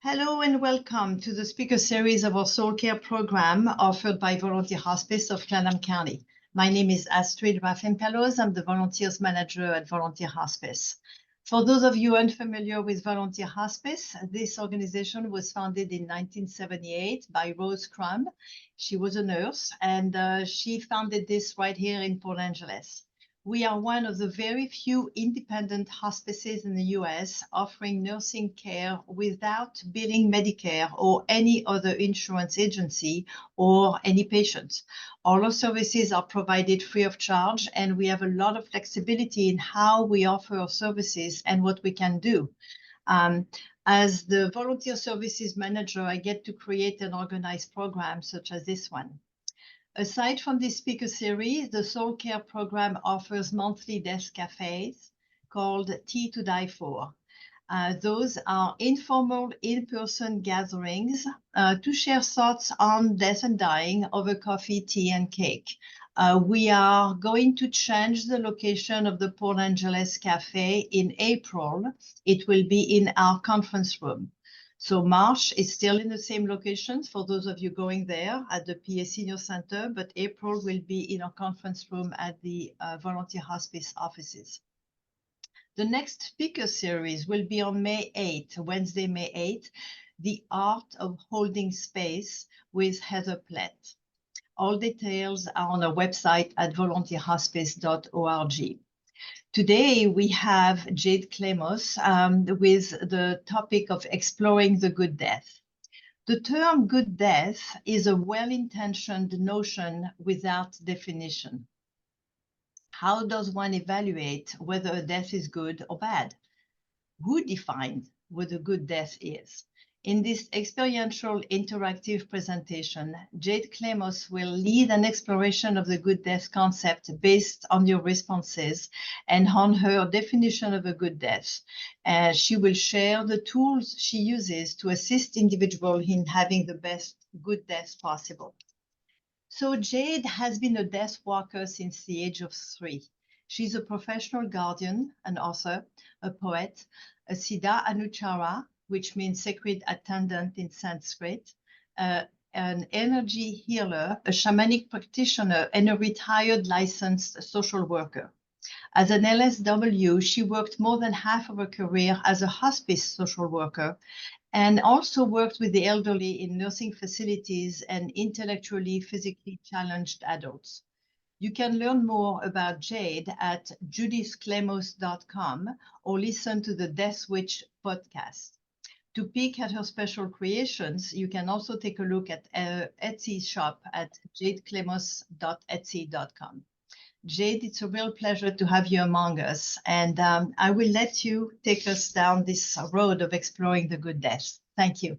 Hello and welcome to the speaker series of our soul care program offered by Volunteer Hospice of Clarendon County. My name is Astrid Raffin-Pelloz. I'm the Volunteers Manager at Volunteer Hospice. For those of you unfamiliar with Volunteer Hospice, this organization was founded in 1978 by Rose Crum. She was a nurse and she founded this right here in Port Angeles. We are one of the very few independent hospices in the US offering nursing care without billing Medicare or any other insurance agency or any patients. All our services are provided free of charge, and we have a lot of flexibility in how we offer our services and what we can do. As the volunteer services manager, I get to create and organize programs such as this one. Aside from this speaker series, the Soul Care program offers monthly desk cafes called Tea to Die For. Those are informal in-person gatherings to share thoughts on death and dying over coffee, tea, and cake. We are going to change the location of the Port Angeles Cafe in April. It will be in our conference room. So March is still in the same locations for those of you going there at the PA Senior Center, but April will be in our conference room at the Volunteer Hospice offices. The next speaker series will be on May 8th, Wednesday, May 8th, The Art of Holding Space with Heather Plett. All details are on our website at volunteerhospice.org. Today, we have Jade Klemos with the topic of exploring the good death. The term good death is a well-intentioned notion without definition. How does one evaluate whether a death is good or bad? Who defines what a good death is? In this experiential interactive presentation, Jade Klemos will lead an exploration of the good death concept based on your responses and on her definition of a good death. She will share the tools she uses to assist individuals in having the best good death possible. So Jade has been a death walker since the age of 3. She's a professional guardian, an author, a poet, a Siddha Anuchara, which means sacred attendant in Sanskrit, an energy healer, a shamanic practitioner, and a retired licensed social worker. As an LSW, she worked more than half of her career as a hospice social worker and also worked with the elderly in nursing facilities and intellectually, physically challenged adults. You can learn more about Jade at judithklemos.com or listen to the Death Witch podcast. To peek at her special creations, you can also take a look at her Etsy shop at jadeklemos.etsy.com. Jade, it's a real pleasure to have you among us, and I will let you take us down this road of exploring the good death. Thank you.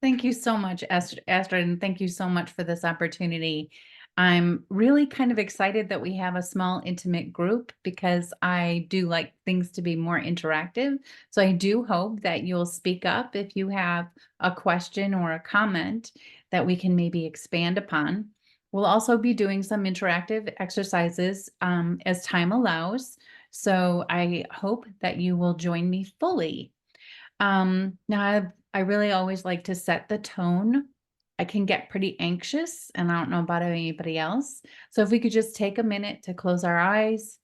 Thank you so much, Astrid, and thank you so much for this opportunity. I'm really kind of excited that we have a small, intimate group because I do like things to be more interactive. So I do hope that you'll speak up if you have a question or a comment that we can maybe expand upon. We'll also be doing some interactive exercises as time allows. So I hope that you will join me fully. Now, I really always like to set the tone. I can get pretty anxious, and I don't know about anybody else. So if we could just take a minute to close our eyes,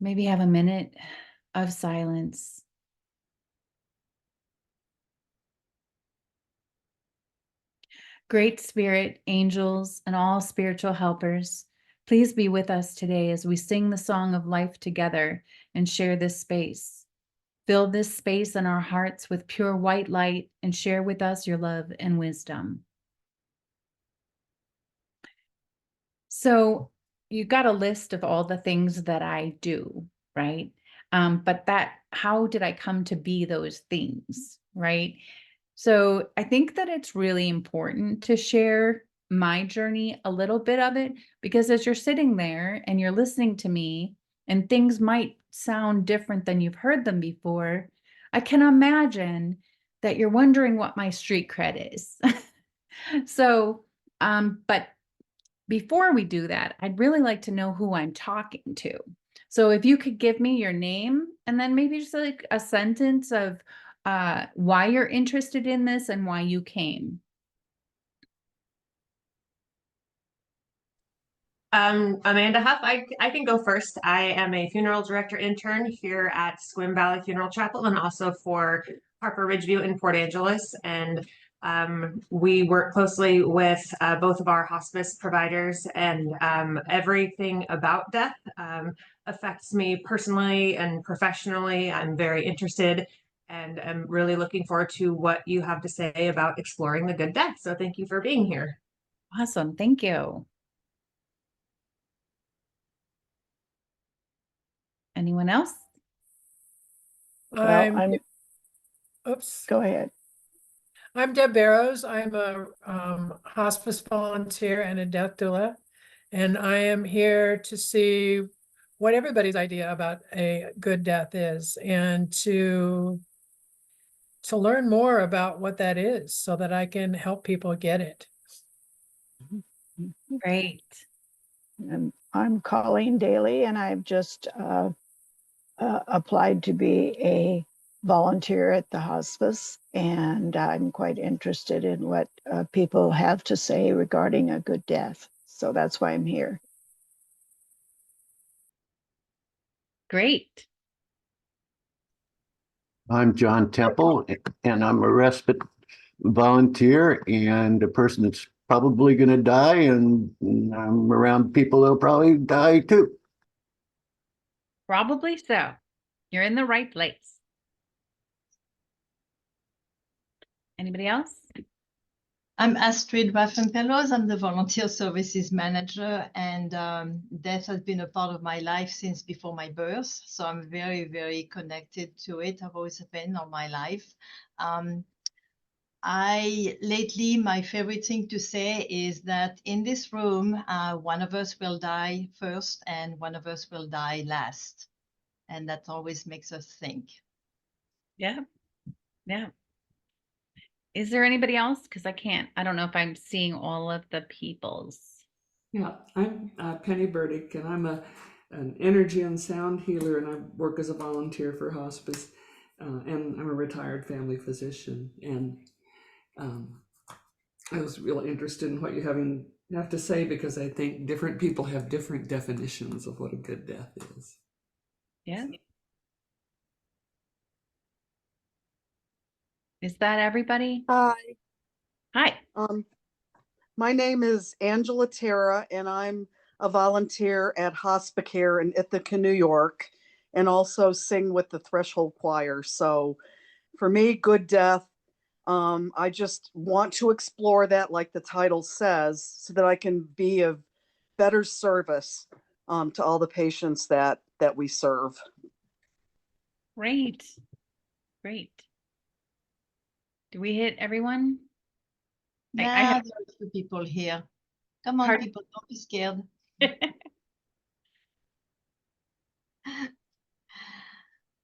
maybe have a minute of silence. Great Spirit, angels, and all spiritual helpers, please be with us today as we sing the song of life together and share this space. Fill this space in our hearts with pure white light and share with us your love and wisdom. So you got a list of all the things that I do, right? But how did I come to be those things, right? So I think that it's really important to share my journey, a little bit of it, because as you're sitting there and you're listening to me and things might sound different than you've heard them before, I can imagine that you're wondering what my street cred is. So, but before we do that, I'd really like to know who I'm talking to. So if you could give me your name and then maybe just like a sentence of why you're interested in this and why you came. Amanda Huff, I can go first. I am a funeral director intern here at Squim Valley Funeral Chapel and also for Harper Ridgeview in Port Angeles. And we work closely with both of our hospice providers, and everything about death affects me personally and professionally. I'm very interested and I'm really looking forward to what you have to say about exploring the good death. So thank you for being here. Awesome. Thank you. Anyone else? Oops. Go ahead. I'm Deb Barrows. I'm a hospice volunteer and a death doula, and I am here to see what everybody's idea about a good death is, and to learn more about what that is so that I can help people get it. Great. And I'm Colleen Daly, and I've just applied to be a volunteer at the hospice, and I'm quite interested in what people have to say regarding a good death. So that's why I'm here. Great. I'm John Temple, and I'm a respite volunteer and a person that's probably going to die, and I'm around people that'll probably die too. Probably so. You're in the right place. Anybody else? I'm Astrid Waffen-Pelloz. I'm the volunteer services manager, and death has been a part of my life since before my birth. So I'm very, very connected to it. I've always been all my life. Lately, my favorite thing to say is that in this room, one of us will die first and one of us will die last. And that always makes us think. Yeah. Yeah. Is there anybody else? Because I don't know if I'm seeing all of the peoples. Yeah, I'm Penny Burdick, and I'm an energy and sound healer, and I work as a volunteer for hospice, and I'm a retired family physician. And I was really interested in what you have to say, because I think different people have different definitions of what a good death is. Yeah. Is that everybody? Hi. Hi. My name is Angela Terra, and I'm a volunteer at Hospicare in Ithaca, New York, and also sing with the Threshold Choir. So for me, good death, I just want to explore that, like the title says, so that I can be of better service to all the patients that we serve. Great. Great. Do we hit everyone? Yeah, I have there are a few people here. Come on, Pardon? people, don't be scared.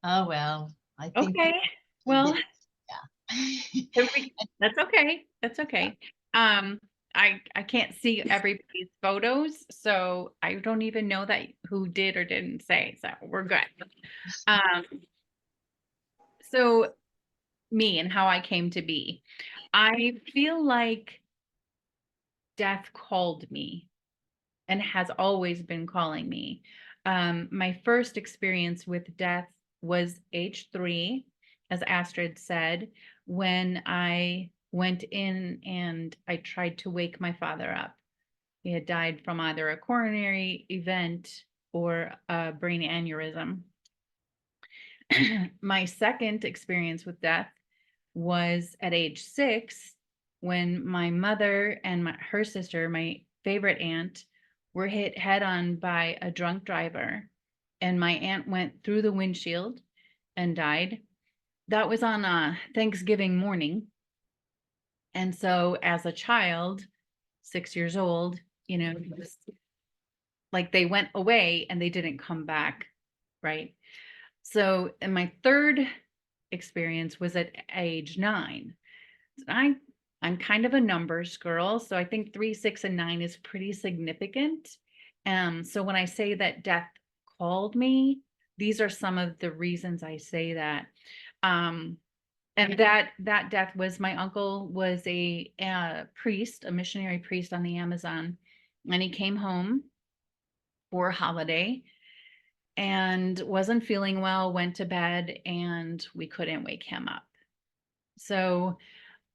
Oh, well, I think. Okay. Well, yeah. that's okay. That's okay. I can't see everybody's photos, so I don't even know that who did or didn't say, so we're good. So me and how I came to be. I feel like death called me and has always been calling me. My first experience with death was age 3, as Astrid said, when I went in and I tried to wake my father up. He had died from either a coronary event or a brain aneurysm. My second experience with death was at age 6, when my mother and her sister, my favorite aunt, were hit head on by a drunk driver, and my aunt went through the windshield and died. That was on Thanksgiving morning. And so as a child, 6 years old, just like they went away and they didn't come back, right? So, and my third experience was at age 9. I'm kind of a numbers girl, so I think 3, 6, and 9 is pretty significant. So when I say that death called me, these are some of the reasons I say that. And that death was, my uncle was a priest, a missionary priest on the Amazon, and he came home for a holiday and wasn't feeling well, went to bed, and we couldn't wake him up. So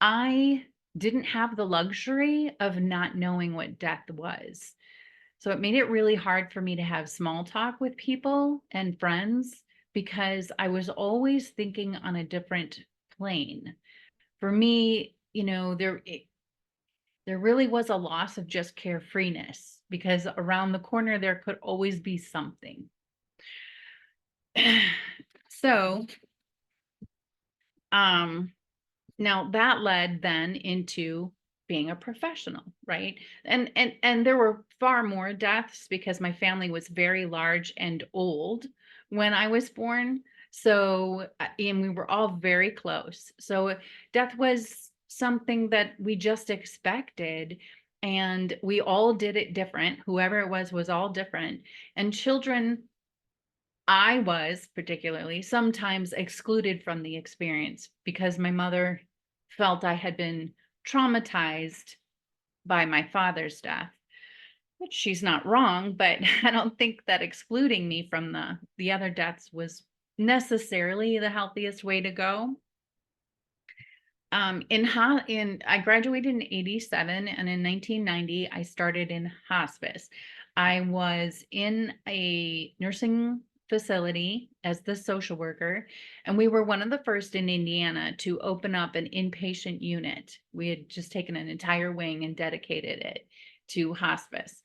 I didn't have the luxury of not knowing what death was. So it made it really hard for me to have small talk with people and friends because I was always thinking on a different plane. For me, there really was a loss of just carefreeness because around the corner there could always be something. So, now that led then into being a professional, right? And there were far more deaths because my family was very large and old when I was born. So, and we were all very close. So death was something that we just expected. And we all did it different. Whoever it was all different. And children, I was particularly sometimes excluded from the experience because my mother felt I had been traumatized by my father's death, which she's not wrong, but I don't think that excluding me from the other deaths was necessarily the healthiest way to go. I graduated in 87, and in 1990, I started in hospice. I was in a nursing facility as the social worker, and we were one of the first in Indiana to open up an inpatient unit. We had just taken an entire wing and dedicated it to hospice.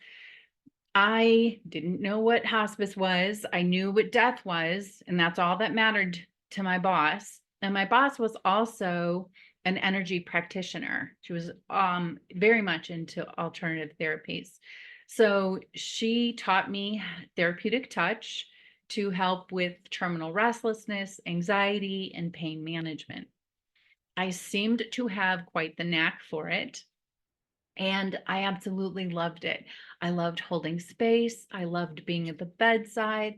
I didn't know what hospice was. I knew what death was, and that's all that mattered to my boss. And my boss was also an energy practitioner. She was very much into alternative therapies. So she taught me therapeutic touch to help with terminal restlessness, anxiety, and pain management. I seemed to have quite the knack for it, and I absolutely loved it. I loved holding space. I loved being at the bedside.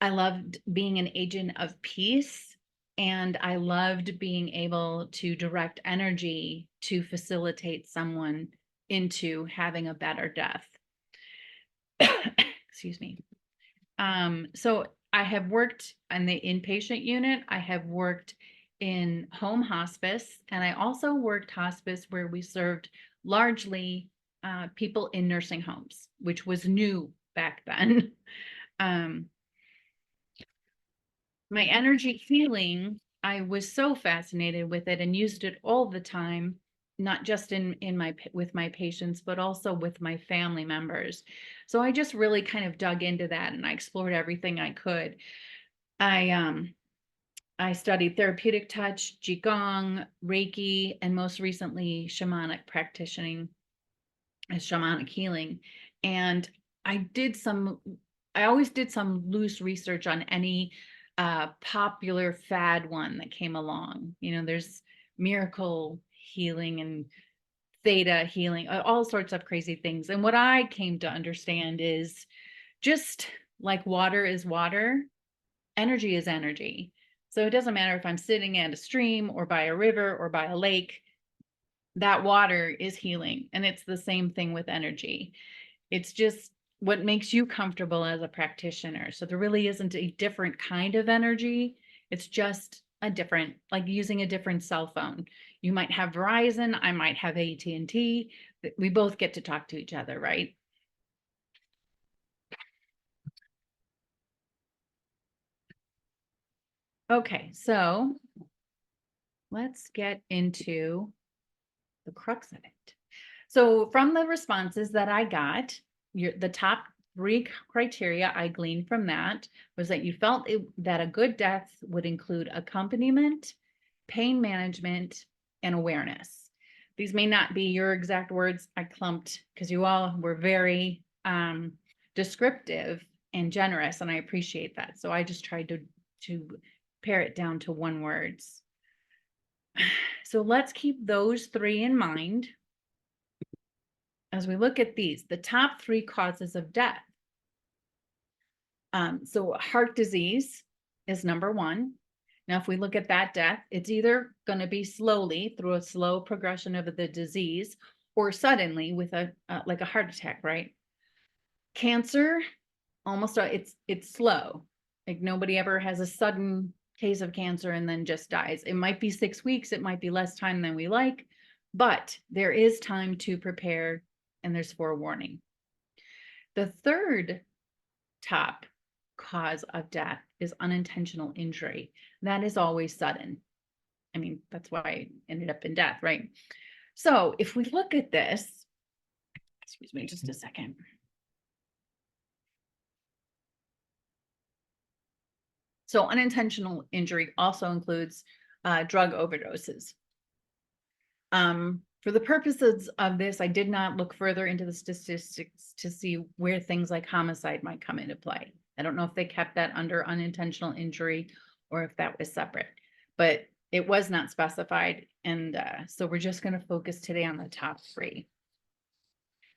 I loved being an agent of peace. And I loved being able to direct energy to facilitate someone into having a better death. Excuse me. So I have worked in the inpatient unit. I have worked in home hospice, and I also worked hospice where we served largely people in nursing homes, which was new back then. My energy healing, I was so fascinated with it and used it all the time, not just with my patients, but also with my family members. So I just really kind of dug into that, and I explored everything I could. I studied therapeutic touch, Qigong, Reiki, and most recently shamanic practicing, shamanic healing. And I always did some loose research on any popular fad one that came along. There's miracle healing and theta healing, all sorts of crazy things. And what I came to understand is just like water is water, energy is energy. So it doesn't matter if I'm sitting at a stream or by a river or by a lake, that water is healing. And it's the same thing with energy. It's just what makes you comfortable as a practitioner. So there really isn't a different kind of energy. It's just a different, like using a different cell phone. You might have Verizon, I might have AT&T. We both get to talk to each other, right? Okay, so let's get into the crux of it. So from the responses that I got, the top 3 criteria I gleaned from that was that you felt that a good death would include accompaniment, pain management, and awareness. These may not be your exact words. I clumped because you all were very descriptive and generous, and I appreciate that. So I just tried to pare it down to 1 words. So let's keep those 3 in mind as we look at these, the top 3 causes of death. So heart disease is number 1. Now, if we look at that death, it's either going to be slowly through a slow progression of the disease or suddenly with like a heart attack, right? Cancer, almost it's slow. Like nobody ever has a sudden case of cancer and then just dies. It might be 6 weeks, it might be less time than we like, but there is time to prepare and there's forewarning. The third top cause of death is unintentional injury. That is always sudden. I mean, that's why I ended up in death, right? So if we look at this, excuse me, just a second. So unintentional injury also includes drug overdoses. For the purposes of this, I did not look further into the statistics to see where things like homicide might come into play. I don't know if they kept that under unintentional injury or if that was separate, but it was not specified. And so we're just going to focus today on the top 3.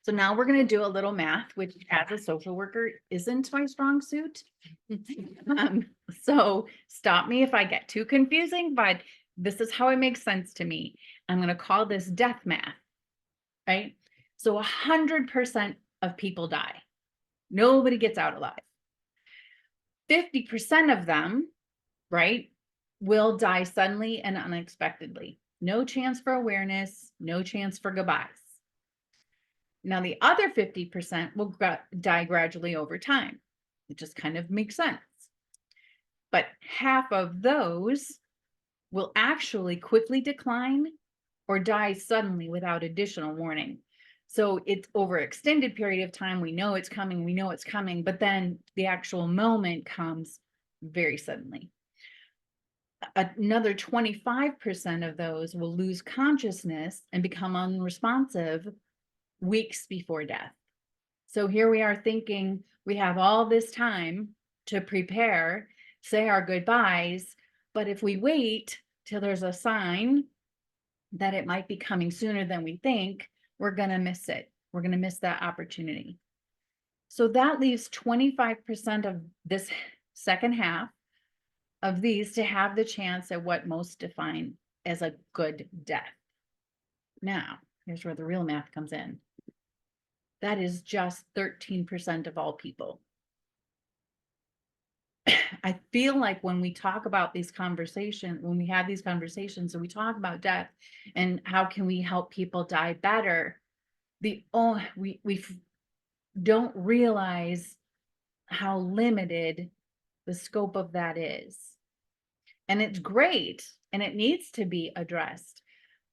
So now we're going to do a little math, which as a social worker isn't my strong suit. So stop me if I get too confusing, but this is how it makes sense to me. I'm going to call this death math, right? So 100% of people die. Nobody gets out alive. 50% of them, right, will die suddenly and unexpectedly. No chance for awareness, no chance for goodbyes. Now, the other 50% will die gradually over time. It just kind of makes sense. But half of those will actually quickly decline or die suddenly without additional warning. So it's over an extended period of time. We know it's coming, but then the actual moment comes very suddenly. Another 25% of those will lose consciousness and become unresponsive weeks before death. So here we are thinking we have all this time to prepare, say our goodbyes, but if we wait till there's a sign that it might be coming sooner than we think, we're going to miss it. We're going to miss that opportunity. So that leaves 25% of this second half of these to have the chance at what most define as a good death. Now, here's where the real math comes in. That is just 13% of all people. I feel like when we talk about these conversations, when we have these conversations and we talk about death and how can we help people die better, we don't realize how limited the scope of that is. And it's great and it needs to be addressed.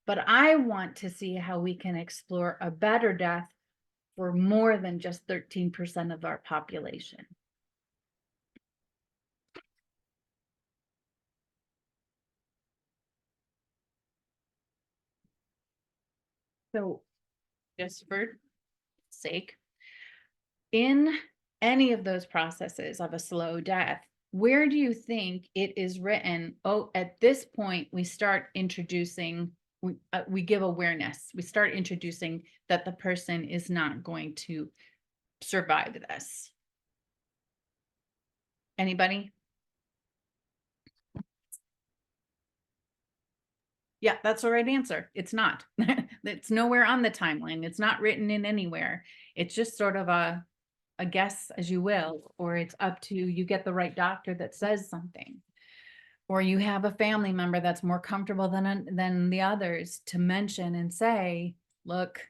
But I want to see how we can explore a better death for more than just 13% of our population. So just for sake, in any of those processes of a slow death, where do you think it is written, oh, at this point, we start introducing, we give awareness, we start introducing that the person is not going to survive this? Anybody? Yeah, that's the right answer. It's not. It's nowhere on the timeline. It's not written in anywhere. It's just sort of a guess as you will, or it's up to you get the right doctor that says something, or you have a family member that's more comfortable than the others to mention and say, look,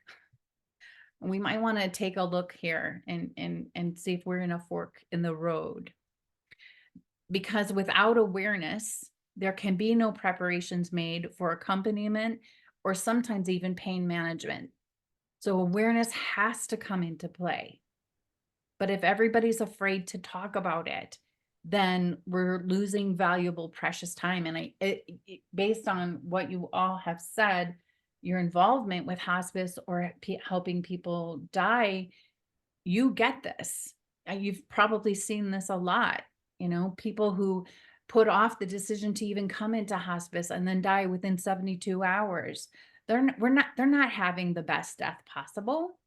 we might want to take a look here and see if we're in a fork in the road. Because without awareness, there can be no preparations made for accompaniment or sometimes even pain management. So awareness has to come into play. But if everybody's afraid to talk about it, then we're losing valuable, precious time. And based on what you all have said, your involvement with hospice or helping people die, you get this. You've probably seen this a lot. You know, people who put off the decision to even come into hospice and then die within 72 hours. They're not having the best death possible.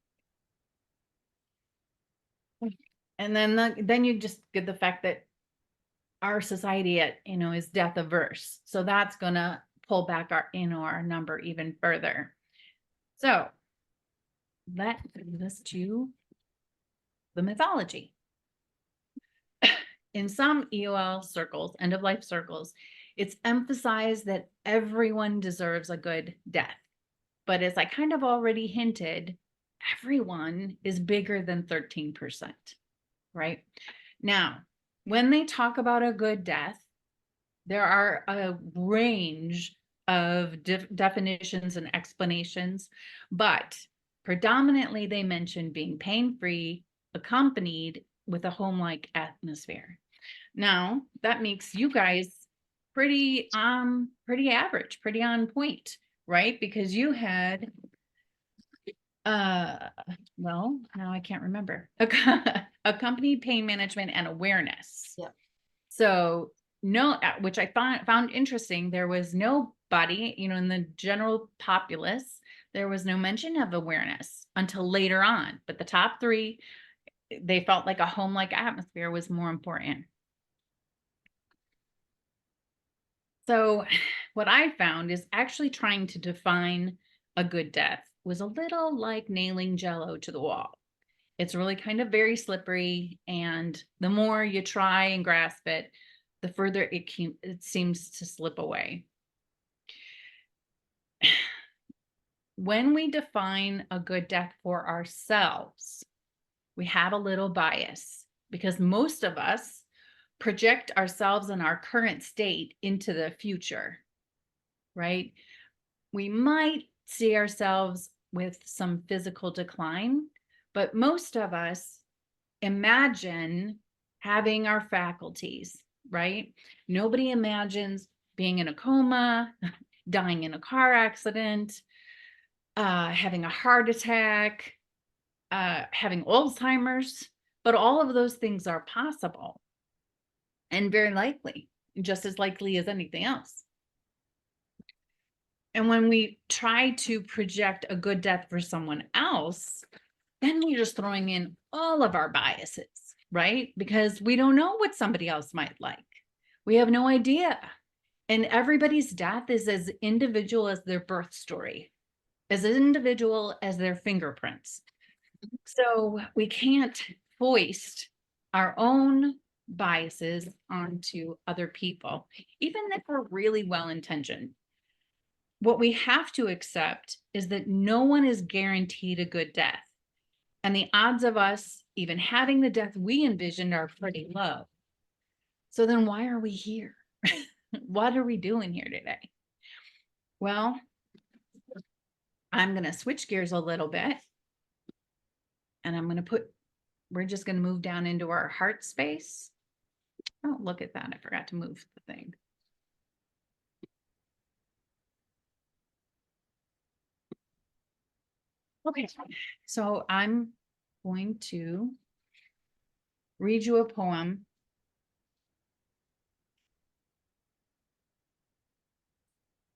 And then you just get the fact that our society is death averse. So that's gonna pull back our number even further. So that brings us to the mythology. In some EOL circles, end of life circles, it's emphasized that everyone deserves a good death. But as I kind of already hinted, everyone is bigger than 13%, right? Now, when they talk about a good death, there are a range of definitions and explanations, but predominantly they mention being pain-free, accompanied with a home-like atmosphere. Now, that makes you guys pretty average, pretty on point, right? Because you had well, now I can't remember. Accompanied pain management and awareness. Yeah. So no, which I found interesting. There was nobody, in the general populace, there was no mention of awareness until later on. But the top three, they felt like a home-like atmosphere was more important. So what I found is actually trying to define a good death was a little like nailing Jell-O to the wall. It's really kind of very slippery, and the more you try and grasp it, the further it seems to slip away. When we define a good death for ourselves, we have a little bias because most of us project ourselves in our current state into the future, right? We might see ourselves with some physical decline, but most of us imagine having our faculties, right? Nobody imagines being in a coma, dying in a car accident, having a heart attack, having Alzheimer's, but all of those things are possible and very likely, just as likely as anything else. And when we try to project a good death for someone else, then we're just throwing in all of our biases, right? Because we don't know what somebody else might like. We have no idea. And everybody's death is as individual as their birth story, as individual as their fingerprints. So we can't foist our own biases onto other people, even if we're really well-intentioned. What we have to accept is that no one is guaranteed a good death. And the odds of us even having the death we envisioned are pretty low. So then why are we here? What are we doing here today? Well, I'm going to switch gears a little bit. And we're just going to move down into our heart space. Oh, look at that. I forgot to move the thing. Okay, so I'm going to read you a poem.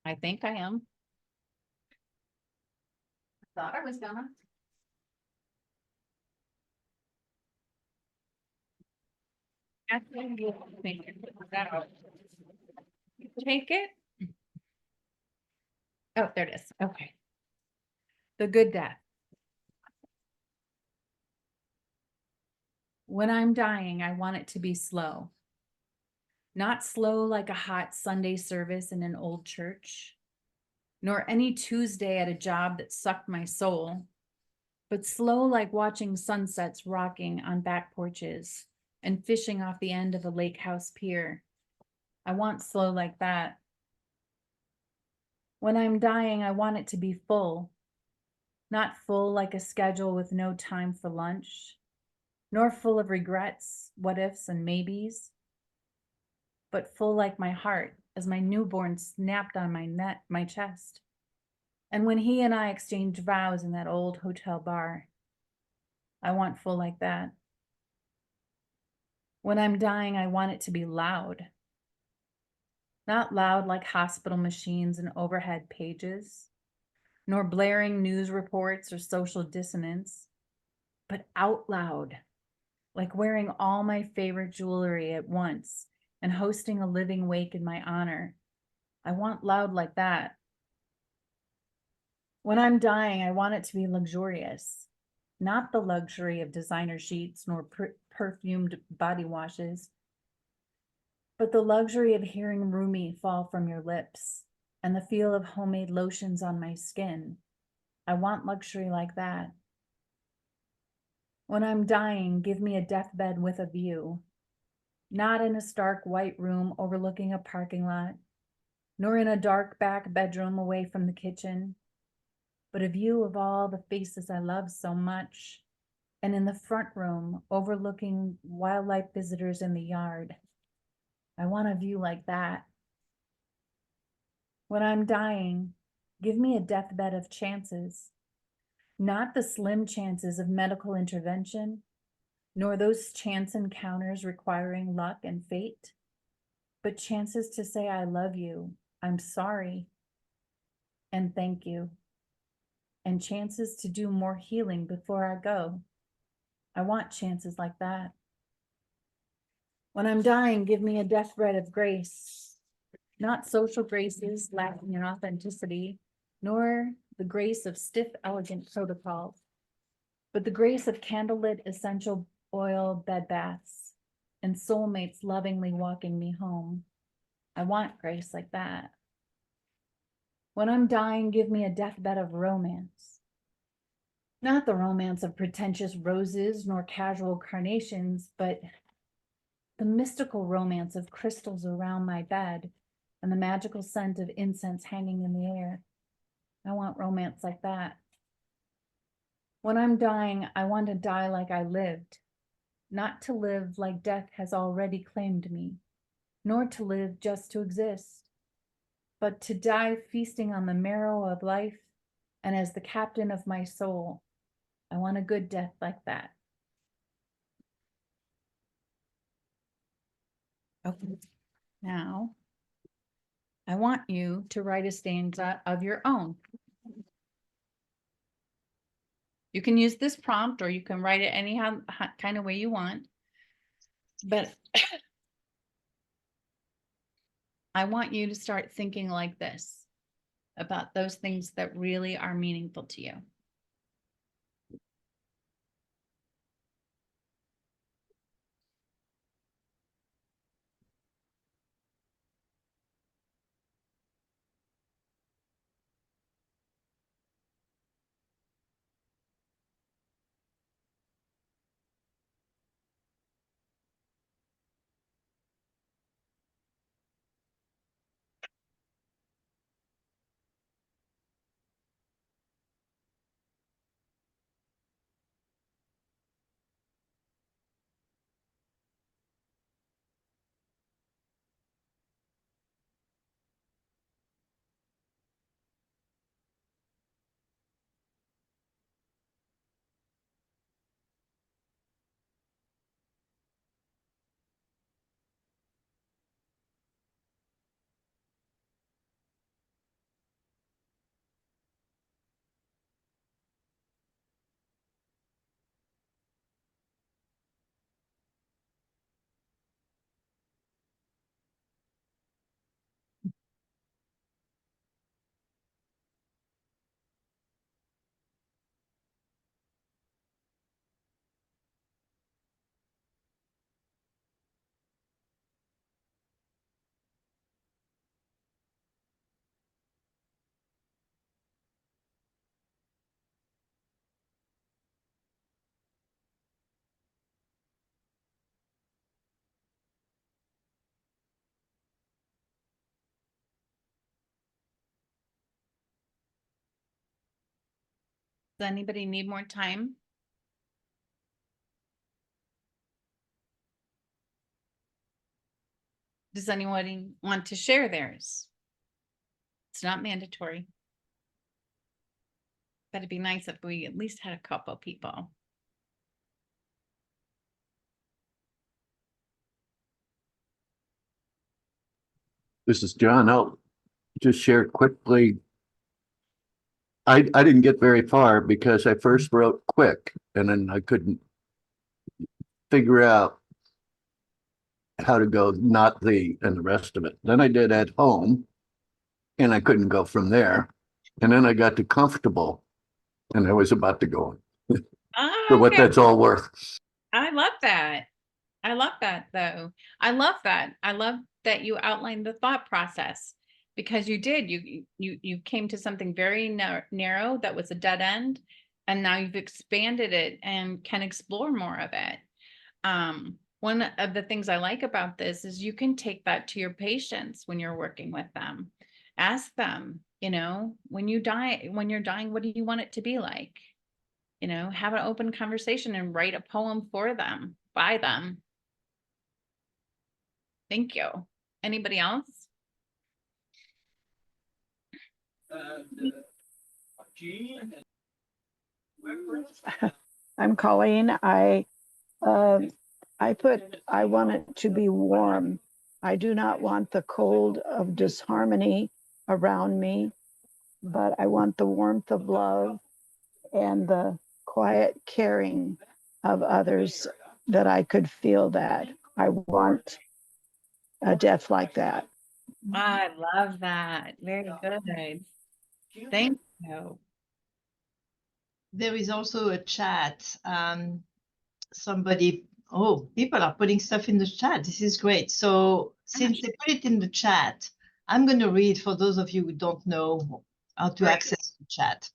I think I am. I thought I was gonna. Take it. Oh, there it is. Okay. The good death. When I'm dying, I want it to be slow. Not slow like a hot Sunday service in an old church, nor any Tuesday at a job that sucked my soul, but slow like watching sunsets rocking on back porches and fishing off the end of a lake house pier. I want slow like that. When I'm dying, I want it to be full, not full like a schedule with no time for lunch, nor full of regrets, what ifs, and maybes, but full like my heart as my newborn snapped on my chest. And when he and I exchanged vows in that old hotel bar, I want full like that. When I'm dying, I want it to be loud. Not loud like hospital machines and overhead pages, nor blaring news reports or social dissonance, but out loud, like wearing all my favorite jewelry at once and hosting a living wake in my honor. I want loud like that. When I'm dying, I want it to be luxurious, not the luxury of designer sheets nor perfumed body washes, but the luxury of hearing Rumi fall from your lips and the feel of homemade lotions on my skin. I want luxury like that. When I'm dying, give me a deathbed with a view, not in a stark white room overlooking a parking lot, nor in a dark back bedroom away from the kitchen, but a view of all the faces I love so much, and in the front room overlooking wildlife visitors in the yard. I want a view like that. When I'm dying, give me a deathbed of chances, not the slim chances of medical intervention, nor those chance encounters requiring luck and fate, but chances to say I love you, I'm sorry, and thank you, and chances to do more healing before I go. I want chances like that. When I'm dying, give me a deathbed of grace, not social graces lacking in authenticity, nor the grace of stiff, elegant protocols, but the grace of candlelit essential oil bed baths and soulmates lovingly walking me home. I want grace like that. When I'm dying, give me a deathbed of romance, not the romance of pretentious roses nor casual carnations, but the mystical romance of crystals around my bed and the magical scent of incense hanging in the air. I want romance like that. When I'm dying, I want to die like I lived, not to live like death has already claimed me, nor to live just to exist, but to die feasting on the marrow of life and as the captain of my soul. I want a good death like that. Okay, now I want you to write a stanza of your own. You can use this prompt or you can write it any kind of way you want, but I want you to start thinking like this about those things that really are meaningful to you. Does anybody need more time? Does anyone want to share theirs? It's not mandatory. But it'd be nice if we at least had a couple people. This is John. I'll just share quickly. I didn't get very far because I first wrote quick and then I couldn't figure out how to go, not the, and the rest of it. Then I did at home, and I couldn't go from there. And then I got to comfortable, and I was about to go for what Okay. that's all worth. I love that. I love that though. I love that. I love that you outlined the thought process, because you did. You came to something very narrow that was a dead end, and now you've expanded it and can explore more of it. One of the things I like about this is you can take that to your patients when you're working with them. Ask them, when you're dying, what do you want it to be like? Have an open conversation and write a poem for them, by them. Thank you. Anybody else? I'm Colleen. I want it to be warm. I do not want the cold of disharmony around me, but I want the warmth of love and the quiet caring of others, that I could feel that. I want a death like that. I love that. Very good. Thank you. There is also a chat. People are putting stuff in the chat. This is great. So since they put it in the chat, I'm going to read for those of you who don't know how to access the chat.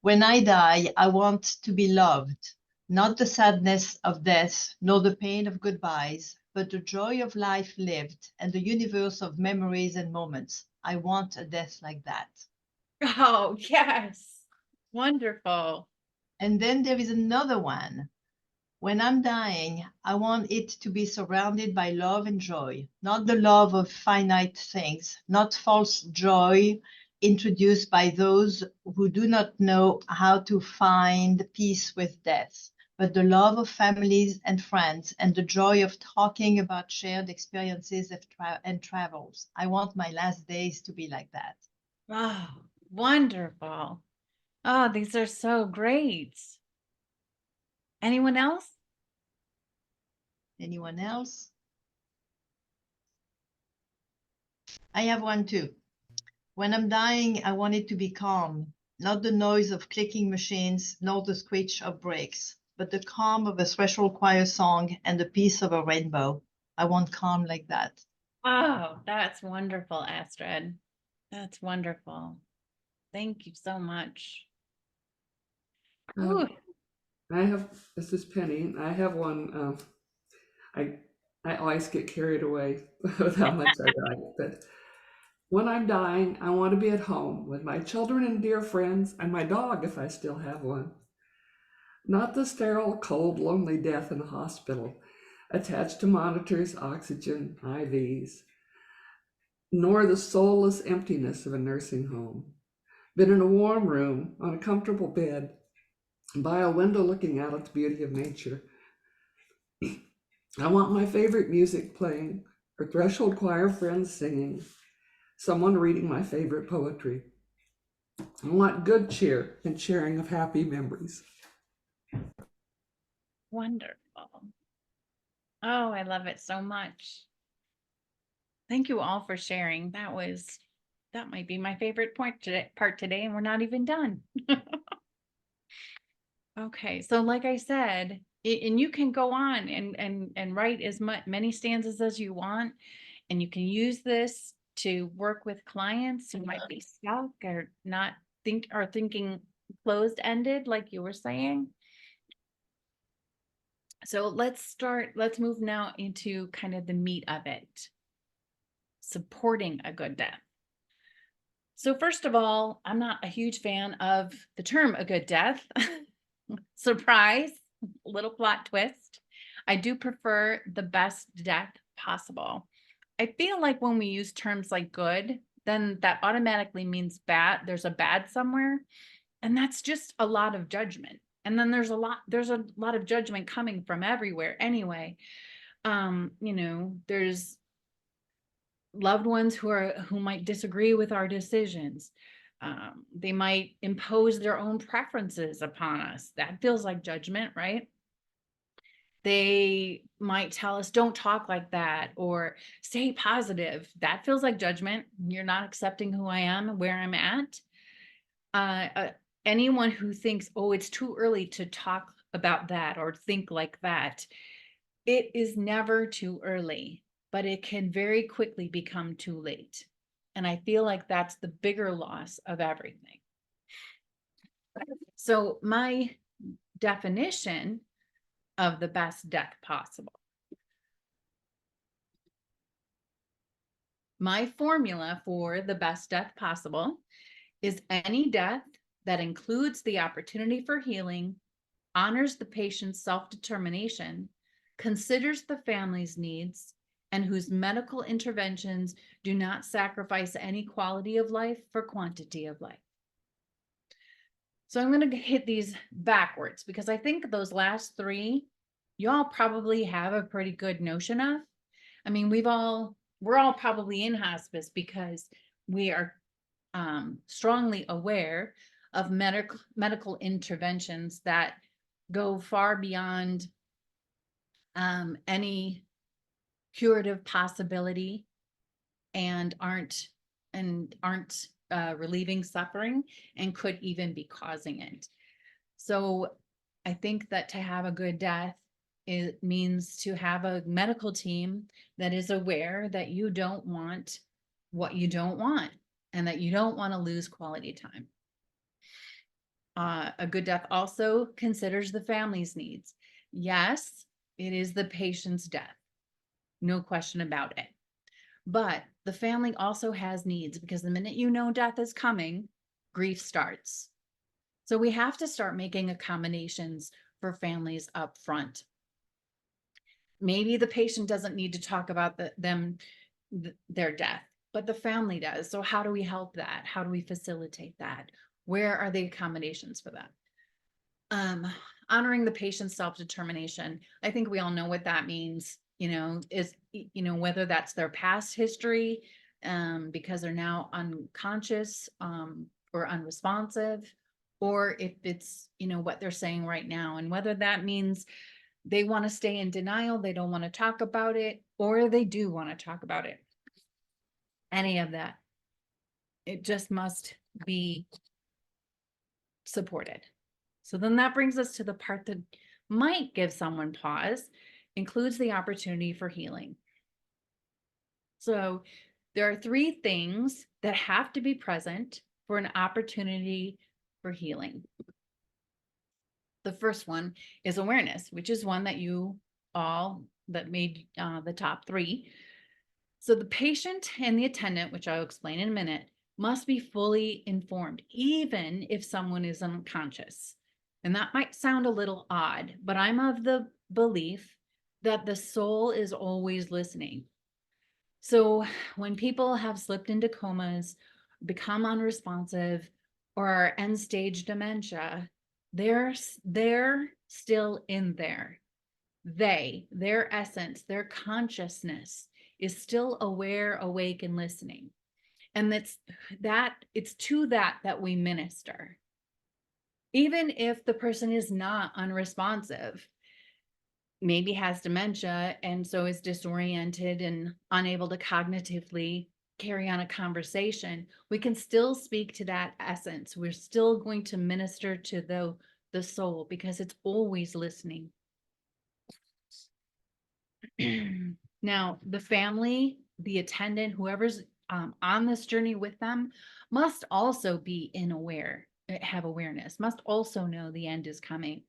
When I die, I want to be loved, not the sadness of death, nor the pain of goodbyes, but the joy of life lived and the universe of memories and moments. I want a death like that. Oh, yes. Wonderful. And then there is another one. When I'm dying, I want it to be surrounded by love and joy, not the love of finite things, not false joy introduced by those who do not know how to find peace with death, but the love of families and friends and the joy of talking about shared experiences and travels. I want my last days to be like that. Oh, wonderful. Oh, these are so great. Anyone else? Anyone else? I have one too. When I'm dying, I want it to be calm, not the noise of clicking machines, nor the screech of brakes, but the calm of a threshold choir song and the peace of a rainbow. I want calm like that. Oh, that's wonderful, Astrid. That's wonderful. Thank you so much. Ooh. This is Penny. I have one. I always get carried away with how much I write, but when I'm dying, I want to be at home with my children and dear friends and my dog, if I still have one. Not the sterile, cold, lonely death in a hospital, attached to monitors, oxygen, IVs, nor the soulless emptiness of a nursing home, but in a warm room, on a comfortable bed, by a window looking out at the beauty of nature. I want my favorite music playing, or threshold choir friends singing, someone reading my favorite poetry. I want good cheer and sharing of happy memories. Wonderful. Oh, I love it so much. Thank you all for sharing. That might be my favorite part today, and we're not even done. Okay, so like I said, and you can go on and write as many stanzas as you want, and you can use this to work with clients who might be stuck or not thinking closed-ended, like you were saying. So let's move now into kind of the meat of it. Supporting a good death. So first of all, I'm not a huge fan of the term a good death. Surprise, little plot twist. I do prefer the best death possible. I feel like when we use terms like good, then that automatically means bad. There's a bad somewhere, and that's just a lot of judgment. And then there's a lot of judgment coming from everywhere anyway. There's loved ones who might disagree with our decisions. They might impose their own preferences upon us. That feels like judgment, right? They might tell us, don't talk like that, or stay positive. That feels like judgment. You're not accepting who I am, where I'm at. Anyone who thinks, oh, it's too early to talk about that or think like that, it is never too early, but it can very quickly become too late. And I feel like that's the bigger loss of everything. So my definition of the best death possible. My formula for the best death possible is any death that includes the opportunity for healing, honors the patient's self-determination, considers the family's needs, and whose medical interventions do not sacrifice any quality of life for quantity of life. So I'm going to hit these backwards because I think those last three, y'all probably have a pretty good notion of. I mean, we're all probably in hospice because we are strongly aware of medical interventions that go far beyond any curative possibility and aren't relieving suffering and could even be causing it. So I think that to have a good death, it means to have a medical team that is aware that you don't want what you don't want and that you don't want to lose quality time. A good death also considers the family's needs. Yes, it is the patient's death, no question about it. But the family also has needs because the minute you know death is coming, grief starts. So we have to start making accommodations for families up front. Maybe the patient doesn't need to talk about their death, but the family does. So how do we help that? How do we facilitate that? Where are the accommodations for that? Honoring the patient's self-determination. I think we all know what that means, whether that's their past history, because they're now unconscious, or unresponsive, or if it's, what they're saying right now, and whether that means they want to stay in denial, they don't want to talk about it, or they do want to talk about it. Any of that. It just must be supported. So then that brings us to the part that might give someone pause, includes the opportunity for healing. So there are three things that have to be present for an opportunity for healing. The first one is awareness, which is one that you all that made the top three. So the patient and the attendant, which I'll explain in a minute, must be fully informed, even if someone is unconscious. And that might sound a little odd, but I'm of the belief that the soul is always listening. So when people have slipped into comas, become unresponsive, or are end-stage dementia, they're still in there. Their essence, their consciousness is still aware, awake, and listening. And it's to that we minister. Even if the person is not unresponsive, maybe has dementia and so is disoriented and unable to cognitively carry on a conversation, we can still speak to that essence. We're still going to minister to the soul because it's always listening. Now, the family, the attendant, whoever's on this journey with them must also be have awareness, must also know the end is coming.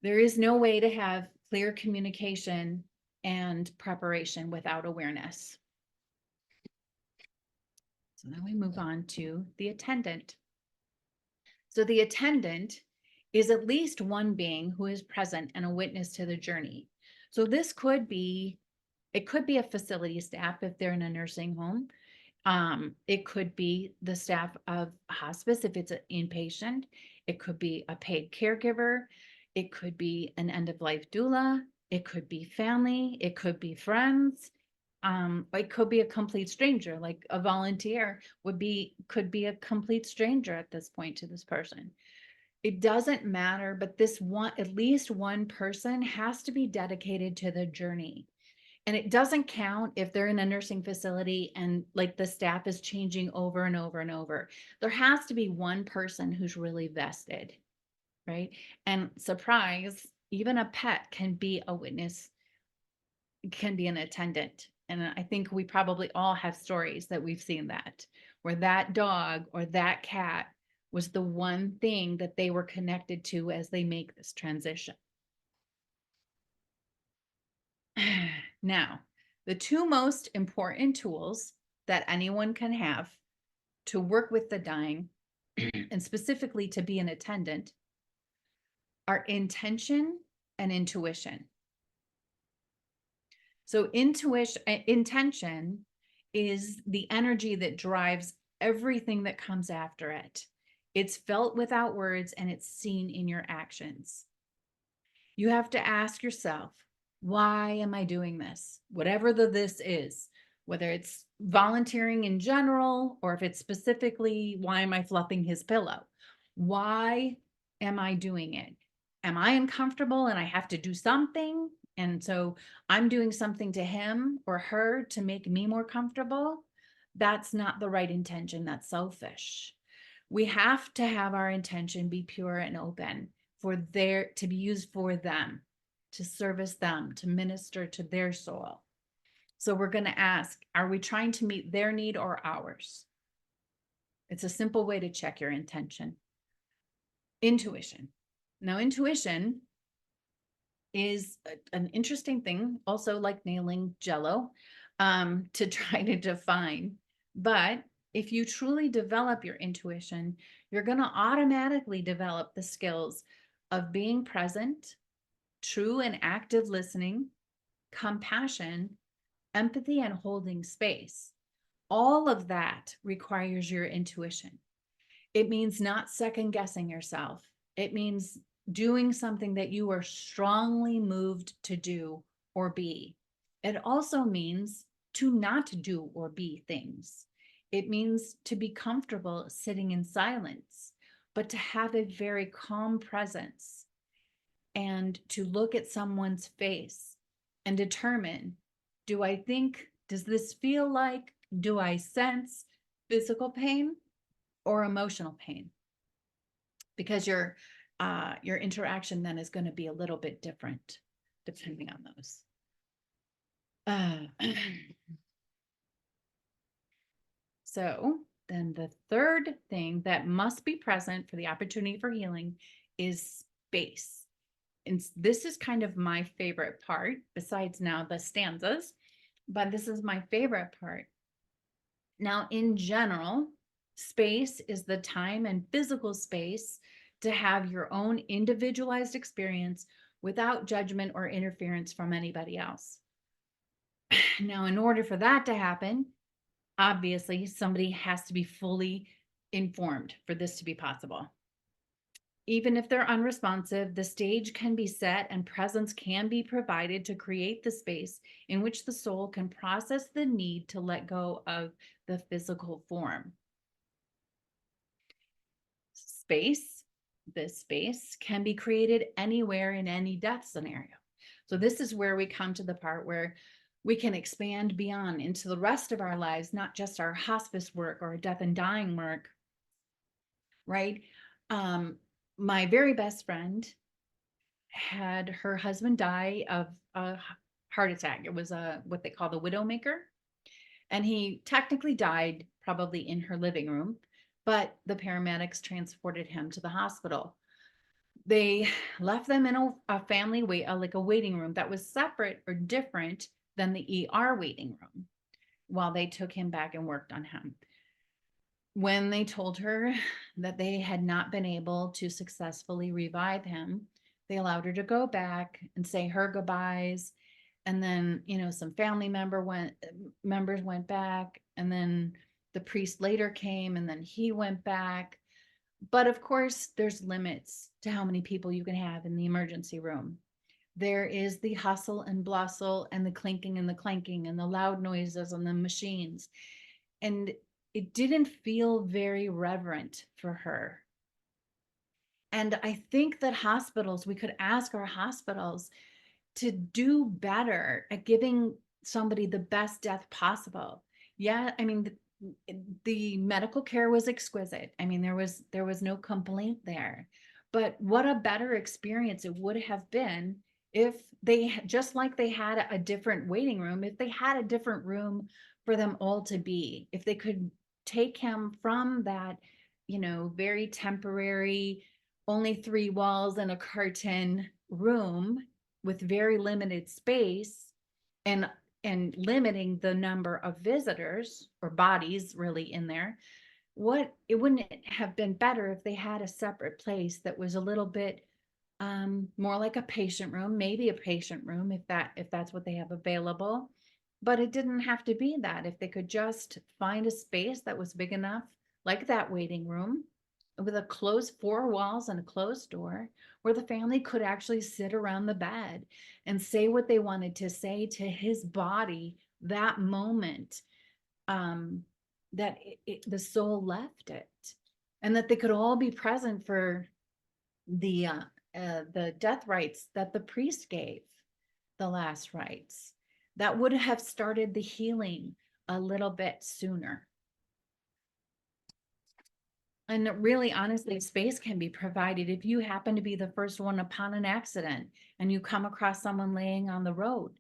There is no way to have clear communication and preparation without awareness. So now we move on to the attendant. So the attendant is at least one being who is present and a witness to the journey. So this could be a facility staff if they're in a nursing home. It could be the staff of hospice if it's an inpatient. It could be a paid caregiver. It could be an end-of-life doula. It could be family. It could be friends. It could be a complete stranger, like a volunteer could be a complete stranger at this point to this person. It doesn't matter, but at least one person has to be dedicated to the journey. And it doesn't count if they're in a nursing facility and like the staff is changing over and over and over. There has to be one person who's really vested, right? And surprise, even a pet can be a witness, can be an attendant. And I think we probably all have stories that we've seen that, where that dog or that cat was the one thing that they were connected to as they make this transition. Now, the two most important tools that anyone can have to work with the dying and specifically to be an attendant are intention and intuition. So intention is the energy that drives everything that comes after it. It's felt without words and it's seen in your actions. You have to ask yourself, why am I doing this? Whatever this is, whether it's volunteering in general, or if it's specifically, why am I fluffing his pillow? Why am I doing it? Am I uncomfortable and I have to do something? And so I'm doing something to him or her to make me more comfortable. That's not the right intention. That's selfish. We have to have our intention be pure and open to be used for them, to service them, to minister to their soul. So we're going to ask, are we trying to meet their need or ours? It's a simple way to check your intention. Intuition. Now, intuition is an interesting thing, also like nailing Jello, to try to define. But if you truly develop your intuition, you're going to automatically develop the skills of being present, true and active listening, compassion, empathy, and holding space. All of that requires your intuition. It means not second guessing yourself. It means doing something that you are strongly moved to do or be. It also means to not do or be things. It means to be comfortable sitting in silence, but to have a very calm presence and to look at someone's face and determine, does this feel like, do I sense physical pain or emotional pain? Because your interaction then is going to be a little bit different depending on those. So then the third thing that must be present for the opportunity for healing is space. And this is kind of my favorite part, besides now the stanzas, but this is my favorite part. Now, in general, space is the time and physical space to have your own individualized experience without judgment or interference from anybody else. Now, in order for that to happen, obviously, somebody has to be fully informed for this to be possible. Even if they're unresponsive, the stage can be set and presence can be provided to create the space in which the soul can process the need to let go of the physical form. This space can be created anywhere in any death scenario. So this is where we come to the part where we can expand beyond into the rest of our lives, not just our hospice work or death and dying work, right? My very best friend had her husband die of a heart attack. It was what they call the widowmaker. And he technically died probably in her living room, but the paramedics transported him to the hospital. They left them in a family like a waiting room that was separate or different than the ER waiting room while they took him back and worked on him. When they told her that they had not been able to successfully revive him, they allowed her to go back and say her goodbyes. And then, some family members went back, and then the priest later came, and then he went back. But of course, there's limits to how many people you can have in the emergency room. There is the hustle and bustle and the clinking and the clanking and the loud noises and the machines. And it didn't feel very reverent for her. And I think that hospitals, we could ask our hospitals to do better at giving somebody the best death possible. Yeah, I mean, the medical care was exquisite. I mean, there was no complaint there. But what a better experience it would have been if they, just like they had a different waiting room, if they had a different room for them all to be, if they could take him from that, very temporary, only 3 walls and a curtain room with very limited space, and limiting the number of visitors or bodies really in there. It wouldn't have been better if they had a separate place that was a little bit more like a patient room, maybe a patient room if that's what they have available. But it didn't have to be that. If they could just find a space that was big enough, like that waiting room, with a closed 4 walls and a closed door, where the family could actually sit around the bed and say what they wanted to say to his body that moment, that the soul left it, and that they could all be present for the death rites that the priest gave, the last rites. That would have started the healing a little bit sooner. And really, honestly, space can be provided if you happen to be the first one upon an accident and you come across someone laying on the road.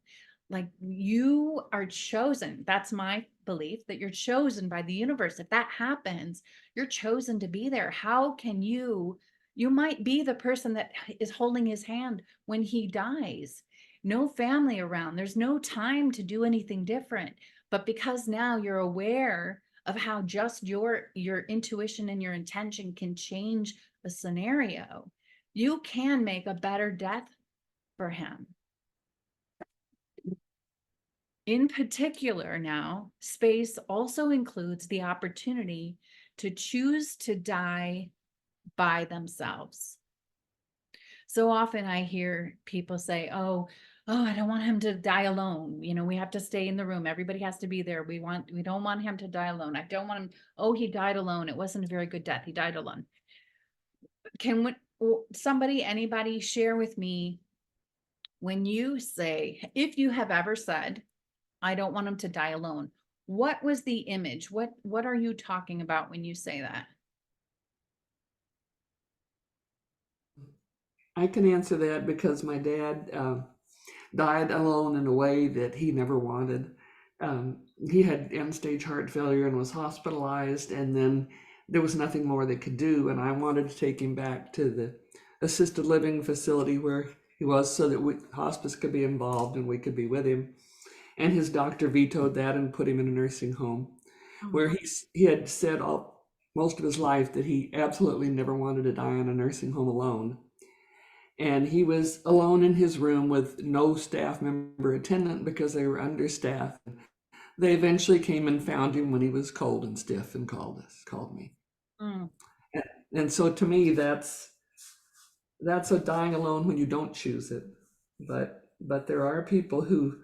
Like, you are chosen. That's my belief, that you're chosen by the universe. If that happens, you're chosen to be there. How can you might be the person that is holding his hand when he dies. No family around. There's no time to do anything different. But because now you're aware of how just your intuition and your intention can change a scenario, you can make a better death for him. In particular, now, space also includes the opportunity to choose to die by themselves. So often I hear people say, oh, I don't want him to die alone. We have to stay in the room. Everybody has to be there. We don't want him to die alone. I don't want him. Oh, he died alone. It wasn't a very good death. He died alone. Can anybody share with me, when you say, if you have ever said, I don't want him to die alone, what was the image? What are you talking about when you say that? I can answer that because my dad died alone in a way that he never wanted. He had end-stage heart failure and was hospitalized, and then there was nothing more they could do. And I wanted to take him back to the assisted living facility where he was, so that hospice could be involved and we could be with him. And his doctor vetoed that and put him in a nursing home, where he had said most of his life that he absolutely never wanted to die in a nursing home alone. And he was alone in his room with no staff member attendant because they were understaffed. They eventually came and found him when he was cold and stiff and called me. And so to me, that's a dying alone when you don't choose it. But there are people who,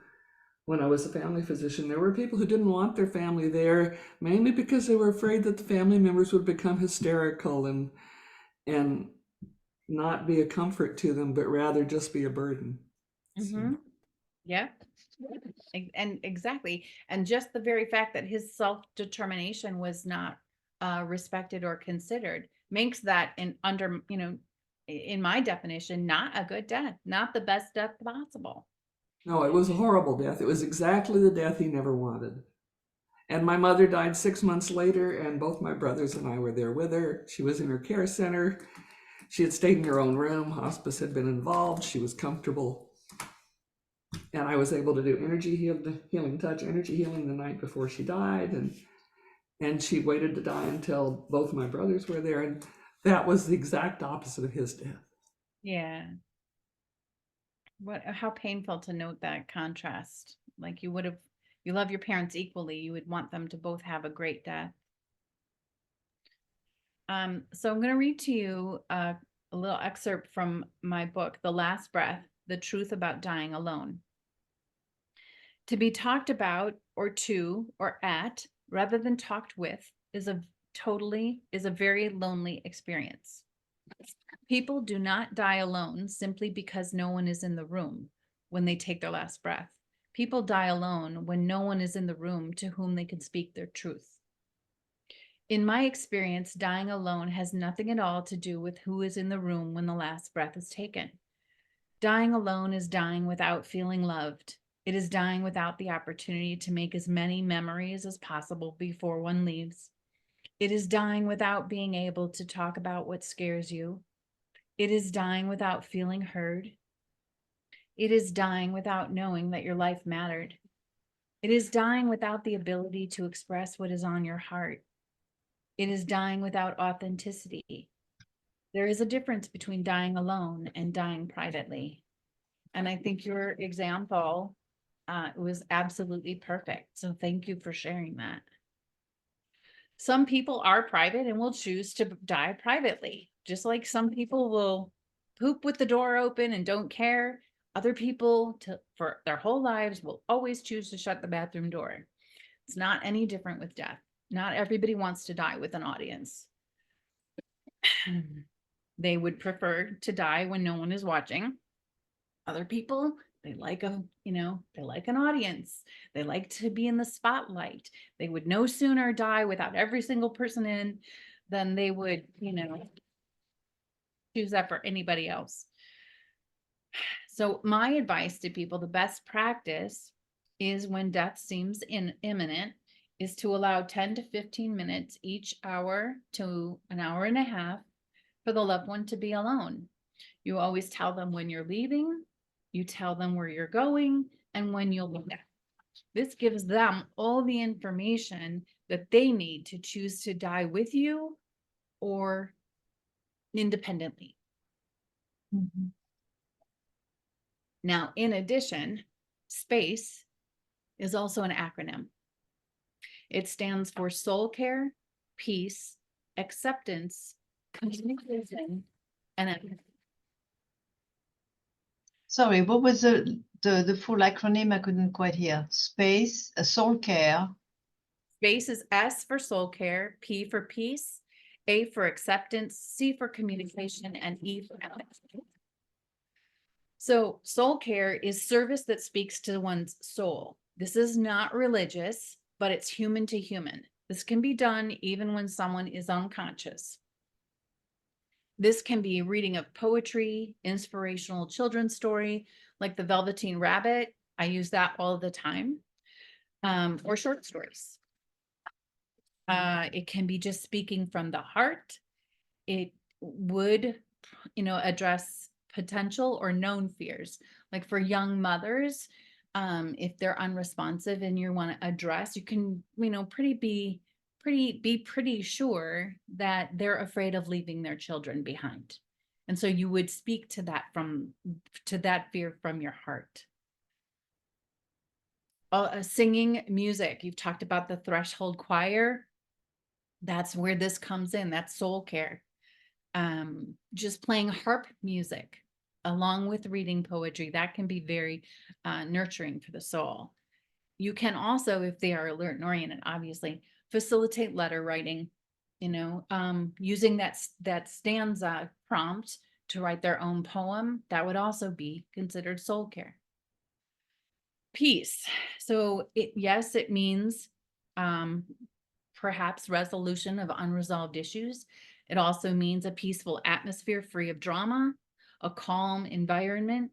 when I was a family physician, there were people who didn't want their family there, mainly because they were afraid that the family members would become hysterical and not be a comfort to them, but rather just be a burden. Mm-hmm. Yeah. And exactly. And just the very fact that his self-determination was not respected or considered makes that, in my definition, not a good death, not the best death possible. No, it was a horrible death. It was exactly the death he never wanted. And my mother died 6 months later, and both my brothers and I were there with her. She was in her care center. She had stayed in her own room. Hospice had been involved. She was comfortable. And I was able to do healing touch energy healing the night before she died. And she waited to die until both my brothers were there. And that was the exact opposite of his death. Yeah. How painful to note that contrast. Like, you love your parents equally. You would want them to both have a great death. So I'm going to read to you a little excerpt from my book, The Last Breath, The Truth About Dying Alone. To be talked about or to or at rather than talked with is a very lonely experience. People do not die alone simply because no one is in the room when they take their last breath. People die alone when no one is in the room to whom they can speak their truth. In my experience, dying alone has nothing at all to do with who is in the room when the last breath is taken. Dying alone is dying without feeling loved. It is dying without the opportunity to make as many memories as possible before one leaves. It is dying without being able to talk about what scares you. It is dying without feeling heard. It is dying without knowing that your life mattered. It is dying without the ability to express what is on your heart. It is dying without authenticity. There is a difference between dying alone and dying privately. And I think your example was absolutely perfect. So thank you for sharing that. Some people are private and will choose to die privately, just like some people will poop with the door open and don't care. Other people for their whole lives will always choose to shut the bathroom door. It's not any different with death. Not everybody wants to die with an audience. They would prefer to die when no one is watching. Other people, they like they like an audience. They like to be in the spotlight. They would no sooner die without every single person in than they would, choose that for anybody else. So my advice to people, the best practice is when death seems imminent, is to allow 10 to 15 minutes each hour to an hour and a half for the loved one to be alone. You always tell them when you're leaving, you tell them where you're going, and when you'll be back. This gives them all the information that they need to choose to die with you or independently. Mm-hmm. Now, in addition, SPACE is also an acronym. It stands for soul care, peace, acceptance, communication, and empathy. Sorry, what was the full acronym? I couldn't quite hear. SPACE, soul care. SPACE is S for soul care, P for peace, A for acceptance, C for communication, and E for empathy. So soul care is service that speaks to one's soul. This is not religious, but it's human to human. This can be done even when someone is unconscious. This can be reading of poetry, inspirational children's story, like the Velveteen Rabbit. I use that all the time, or short stories. It can be just speaking from the heart. It would, address potential or known fears. Like for young mothers, if they're unresponsive and you want to address, you can, be pretty sure that they're afraid of leaving their children behind. And so you would speak to that fear from your heart. Singing music. You've talked about the threshold choir. That's where this comes in. That's soul care. Just playing harp music along with reading poetry, that can be very nurturing for the soul. You can also, if they are alert and oriented, obviously, facilitate letter writing, using that stanza prompt to write their own poem. That would also be considered soul care. Peace. So it means perhaps resolution of unresolved issues. It also means a peaceful atmosphere free of drama, a calm environment,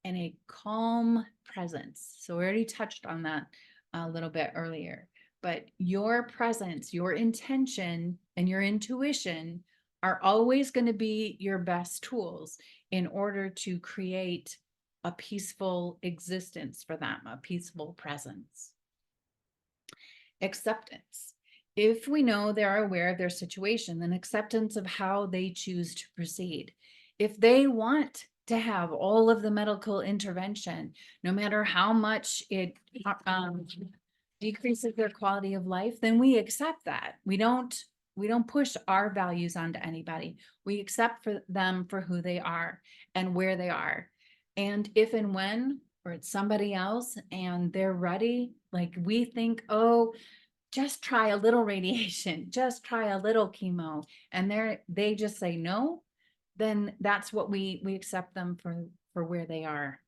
and a calm presence. So we already touched on that a little bit earlier, but your presence, your intention, and your intuition are always going to be your best tools in order to create a peaceful existence for them, a peaceful presence. Acceptance. If we know they're aware of their situation, then acceptance of how they choose to proceed. If they want to have all of the medical intervention, no matter how much it decreases their quality of life, then we accept that. We don't push our values onto anybody. We accept them for who they are and where they are. And if and when, or it's somebody else and they're ready, like we think, oh, just try a little radiation, just try a little chemo, and they just say no, then that's what we accept them for where they are.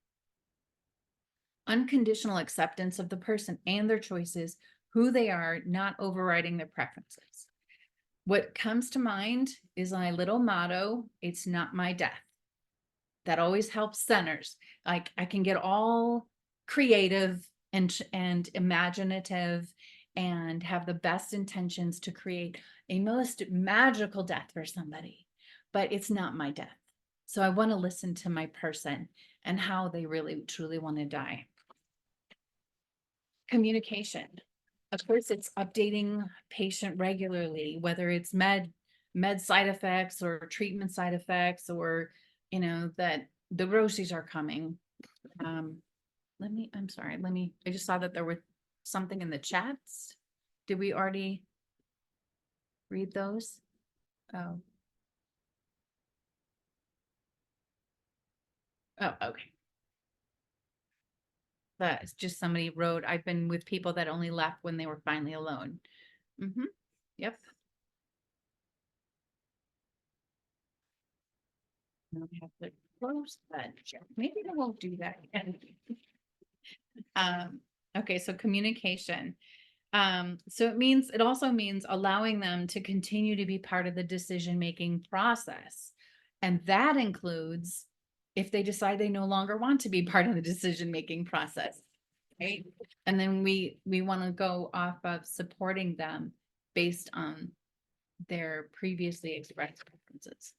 Unconditional acceptance of the person and their choices, who they are, not overriding their preferences. What comes to mind is my little motto, it's not my death. That always helps centers. Like I can get all creative and imaginative and have the best intentions to create a most magical death for somebody, but it's not my death. So I want to listen to my person and how they really truly want to die. Communication. Of course, it's updating patient regularly, whether it's med side effects or treatment side effects, or, you know, that the groceries are coming. I'm sorry, I just saw that there was something in the chats. Did we already read those? Oh. Oh, okay. That's just somebody wrote, I've been with people that only left when they were finally alone. Mm-hmm. Yep. Now we have to close that. Maybe I won't do that again. Okay, so communication. So it also means allowing them to continue to be part of the decision-making process. And that includes if they decide they no longer want to be part of the decision-making process, right? And then we want to go off of supporting them based on their previously expressed preferences.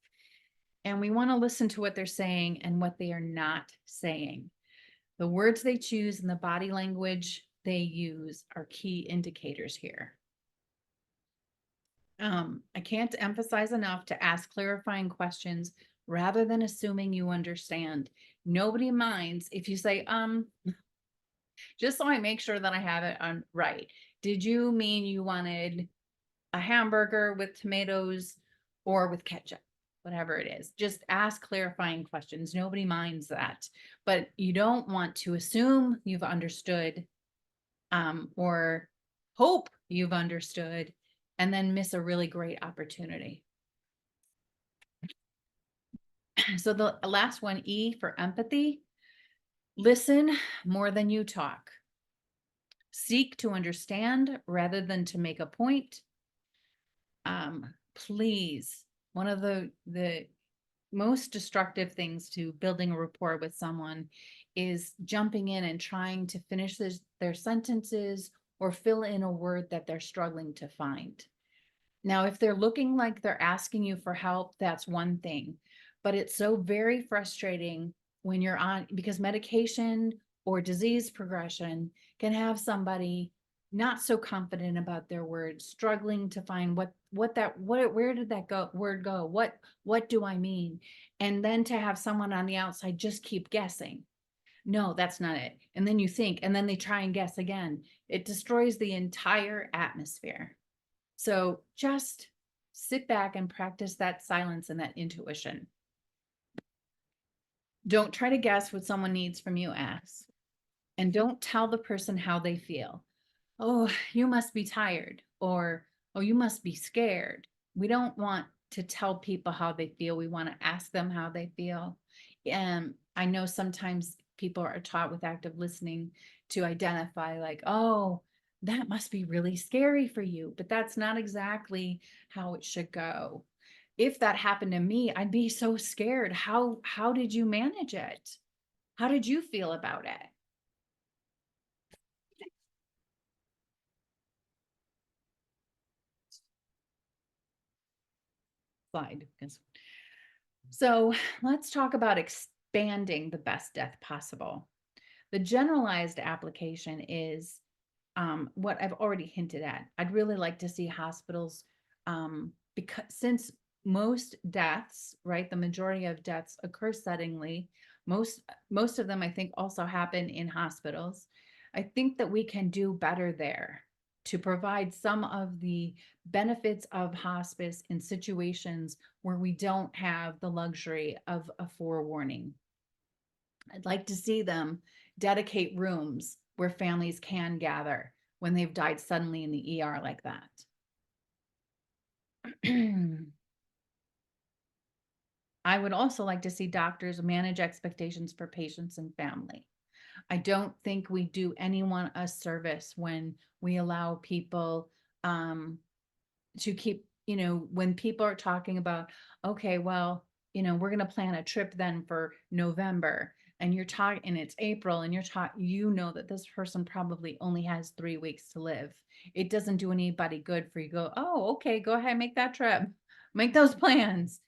And we want to listen to what they're saying and what they are not saying. The words they choose and the body language they use are key indicators here. I can't emphasize enough to ask clarifying questions rather than assuming you understand. Nobody minds if you say, just so I make sure that I have it on right. Did you mean you wanted a hamburger with tomatoes or with ketchup? Whatever it is, just ask clarifying questions. Nobody minds that, but you don't want to assume you've understood or hope you've understood and then miss a really great opportunity. So the last one, E, for empathy. Listen more than you talk. Seek to understand rather than to make a point. Please, one of the most destructive things to building a rapport with someone is jumping in and trying to finish their sentences or fill in a word that they're struggling to find. Now, if they're looking like they're asking you for help, that's one thing, but it's so very frustrating when you're on, because medication or disease progression can have somebody not so confident about their words, struggling to find where did that word go? What do I mean? And then to have someone on the outside just keep guessing. No, that's not it. And then you think, and then they try and guess again. It destroys the entire atmosphere. So just sit back and practice that silence and that intuition. Don't try to guess what someone needs from you, ask. And don't tell the person how they feel. Oh, you must be tired, or, oh, you must be scared. We don't want to tell people how they feel. We want to ask them how they feel. And I know sometimes people are taught with active listening to identify like, oh, that must be really scary for you, but that's not exactly how it should go. If that happened to me, I'd be so scared. How did you manage it? How did you feel about it? Slide. So let's talk about expanding the best death possible. The generalized application is what I've already hinted at. I'd really like to see hospitals, because since most deaths, right, the majority of deaths occur suddenly, most of them I think also happen in hospitals. I think that we can do better there to provide some of the benefits of hospice in situations where we don't have the luxury of a forewarning. I'd like to see them dedicate rooms where families can gather when they've died suddenly in the ER like that. I would also like to see doctors manage expectations for patients and family. I don't think we do anyone a service when we allow people to keep, when people are talking about, okay, well, we're going to plan a trip then for November, and you're talking, and it's April, and you're talking, that this person probably only has 3 weeks to live. It doesn't do anybody good for you to go, oh, okay, go ahead, make that trip, make those plans.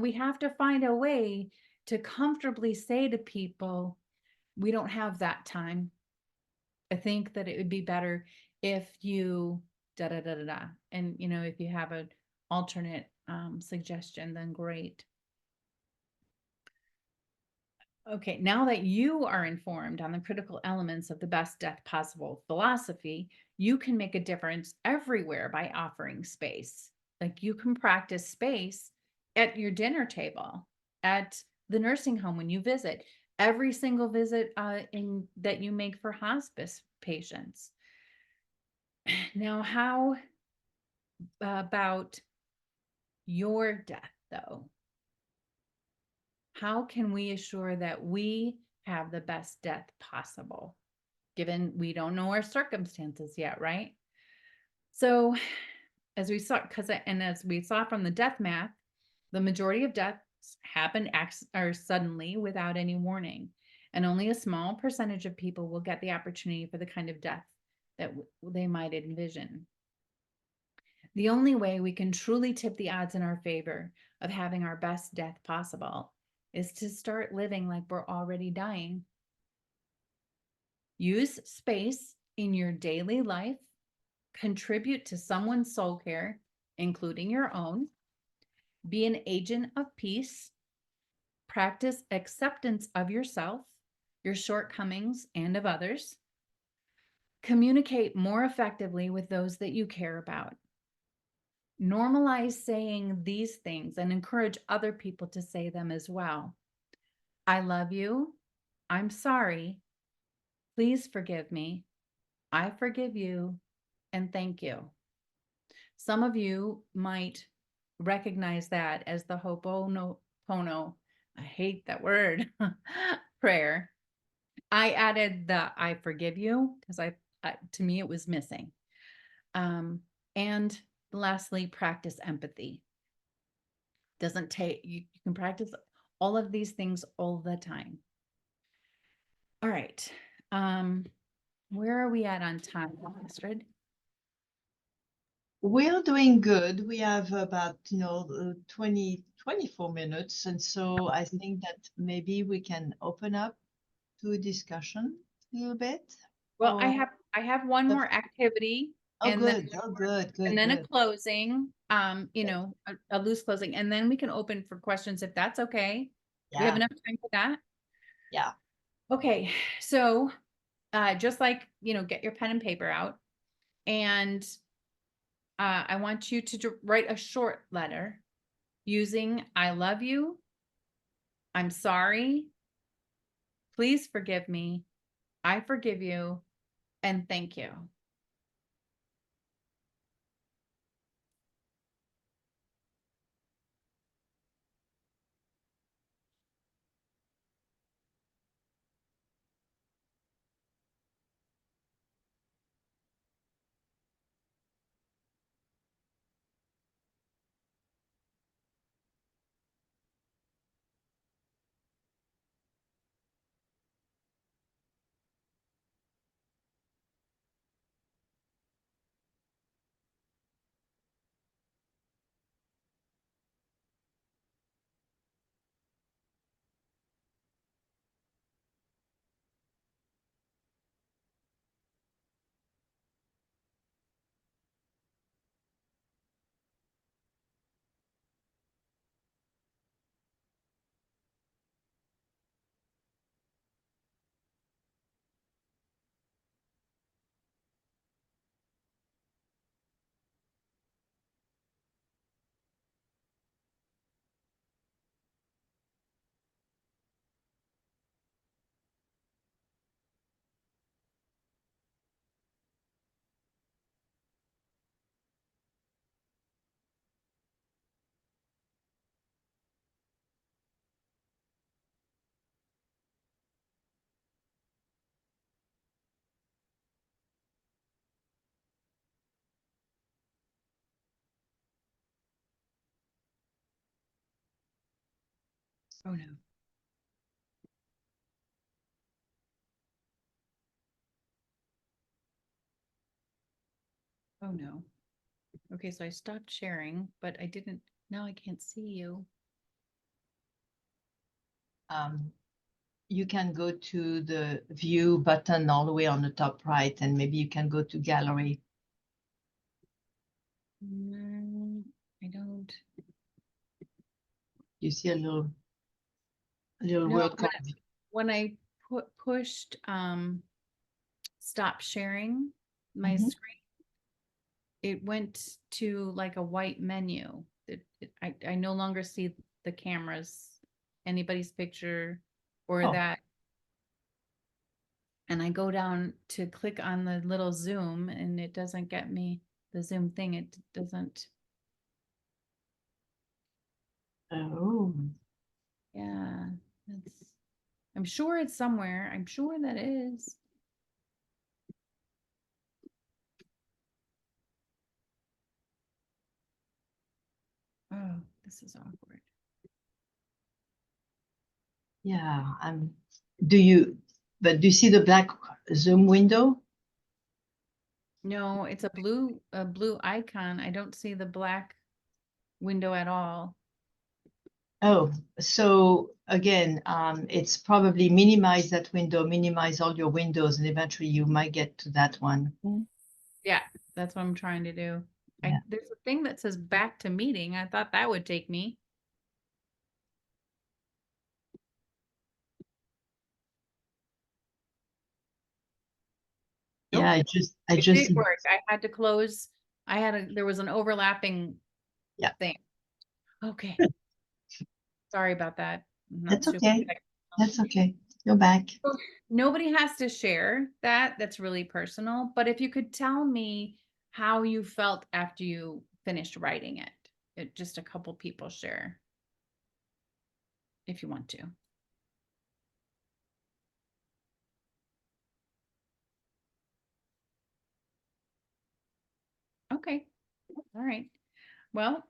We have to find a way to comfortably say to people, we don't have that time. I think that it would be better if you da da da da da. And if you have an alternate suggestion, then great. Okay, now that you are informed on the critical elements of the best death possible philosophy, you can make a difference everywhere by offering space. Like you can practice space at your dinner table, at the nursing home when you visit, every single visit that you make for hospice patients. Now, how about your death, though? How can we assure that we have the best death possible, given we don't know our circumstances yet, right? So, as we saw from the death math, the majority of deaths happen suddenly without any warning, and only a small percentage of people will get the opportunity for the kind of death that they might envision. The only way we can truly tip the odds in our favor of having our best death possible is to start living like we're already dying. Use space in your daily life, contribute to someone's soul care, including your own, be an agent of peace, practice acceptance of yourself, your shortcomings, and of others, communicate more effectively with those that you care about. Normalize saying these things and encourage other people to say them as well. I love you. I'm sorry. Please forgive me. I forgive you. And thank you. Some of you might recognize that as the Ho'oponopono. I hate that word. Prayer. I added the I forgive you because to me it was missing. And lastly, practice empathy. Doesn't take, you can practice all of these things all the time. All right. Where are we at on time, Astrid? We're doing good. We have about, 24 minutes. And so I think that maybe we can open up to a discussion a little bit. Well, I Or- have one more activity. Oh, and good. then Oh, good, good, and then a good. closing, a loose closing, and then we can open for questions if that's okay. We have Yeah, enough time for that. yeah. Okay, so just like, get your pen and paper out, and I want you to write a short letter using I love you, I'm sorry, please forgive me, I forgive you, and thank you. Oh no. Oh no. Okay, so I stopped sharing, but I didn't, now I can't see you. You can go to the view button all the way on the top right, and maybe you can go to gallery. I don't. You see a little No, word called when I pushed stop sharing my Mhm. screen, it went to like a white menu. I no longer see the cameras, anybody's picture or Oh. that. And I go down to click on the little zoom and it doesn't get me the zoom thing. It doesn't. Oh. Yeah, I'm sure it's somewhere. I'm sure that is. Oh, this is awkward. Yeah, do you see the black Zoom window? No, it's a blue icon. I don't see the black window at all. Oh, so again, it's probably minimize that window, minimize all your windows, and eventually you might get to that one. Yeah, that's what I'm trying to do. Yeah. There's a thing that says back to meeting. I thought that would take me. Yeah, Nope. I It just did work. I had to close. There was an overlapping Yeah. thing. Okay. Sorry about that. I'm not That's super okay. technical. That's okay. You're back. Nobody has to share that. That's really personal. But if you could tell me how you felt after you finished writing it, just a couple people share if you want to. Okay. All right. Well,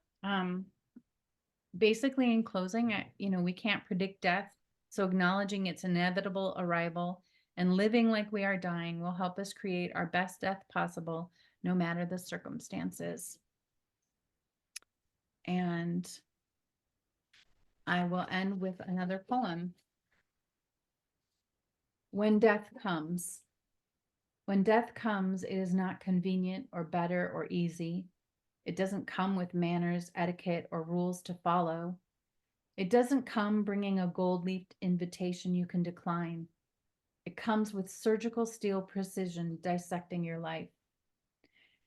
basically in closing, we can't predict death. So acknowledging its inevitable arrival and living like we are dying will help us create our best death possible, no matter the circumstances. And I will end with another poem. When death comes. When death comes, it is not convenient or better or easy. It doesn't come with manners, etiquette, or rules to follow. It doesn't come bringing a gold-leafed invitation you can decline. It comes with surgical steel precision dissecting your life.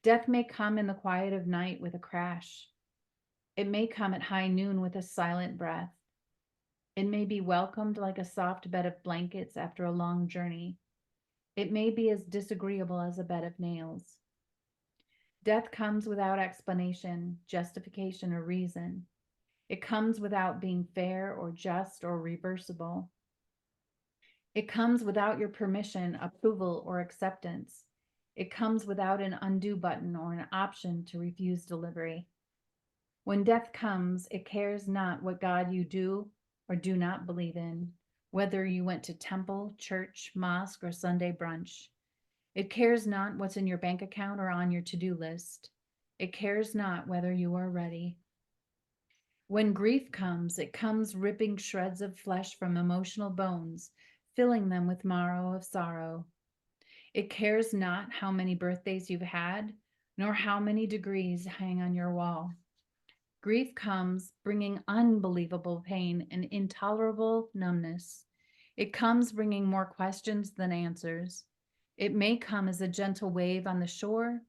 Death may come in the quiet of night with a crash. It may come at high noon with a silent breath. It may be welcomed like a soft bed of blankets after a long journey. It may be as disagreeable as a bed of nails. Death comes without explanation, justification, or reason. It comes without being fair or just or reversible. It comes without your permission, approval, or acceptance. It comes without an undo button or an option to refuse delivery. When death comes, it cares not what God you do or do not believe in, whether you went to temple, church, mosque, or Sunday brunch. It cares not what's in your bank account or on your to-do list. It cares not whether you are ready. When grief comes, it comes ripping shreds of flesh from emotional bones, filling them with marrow of sorrow. It cares not how many birthdays you've had, nor how many degrees hang on your wall. Grief comes bringing unbelievable pain and intolerable numbness. It comes bringing more questions than answers. It may come as a gentle wave on the shore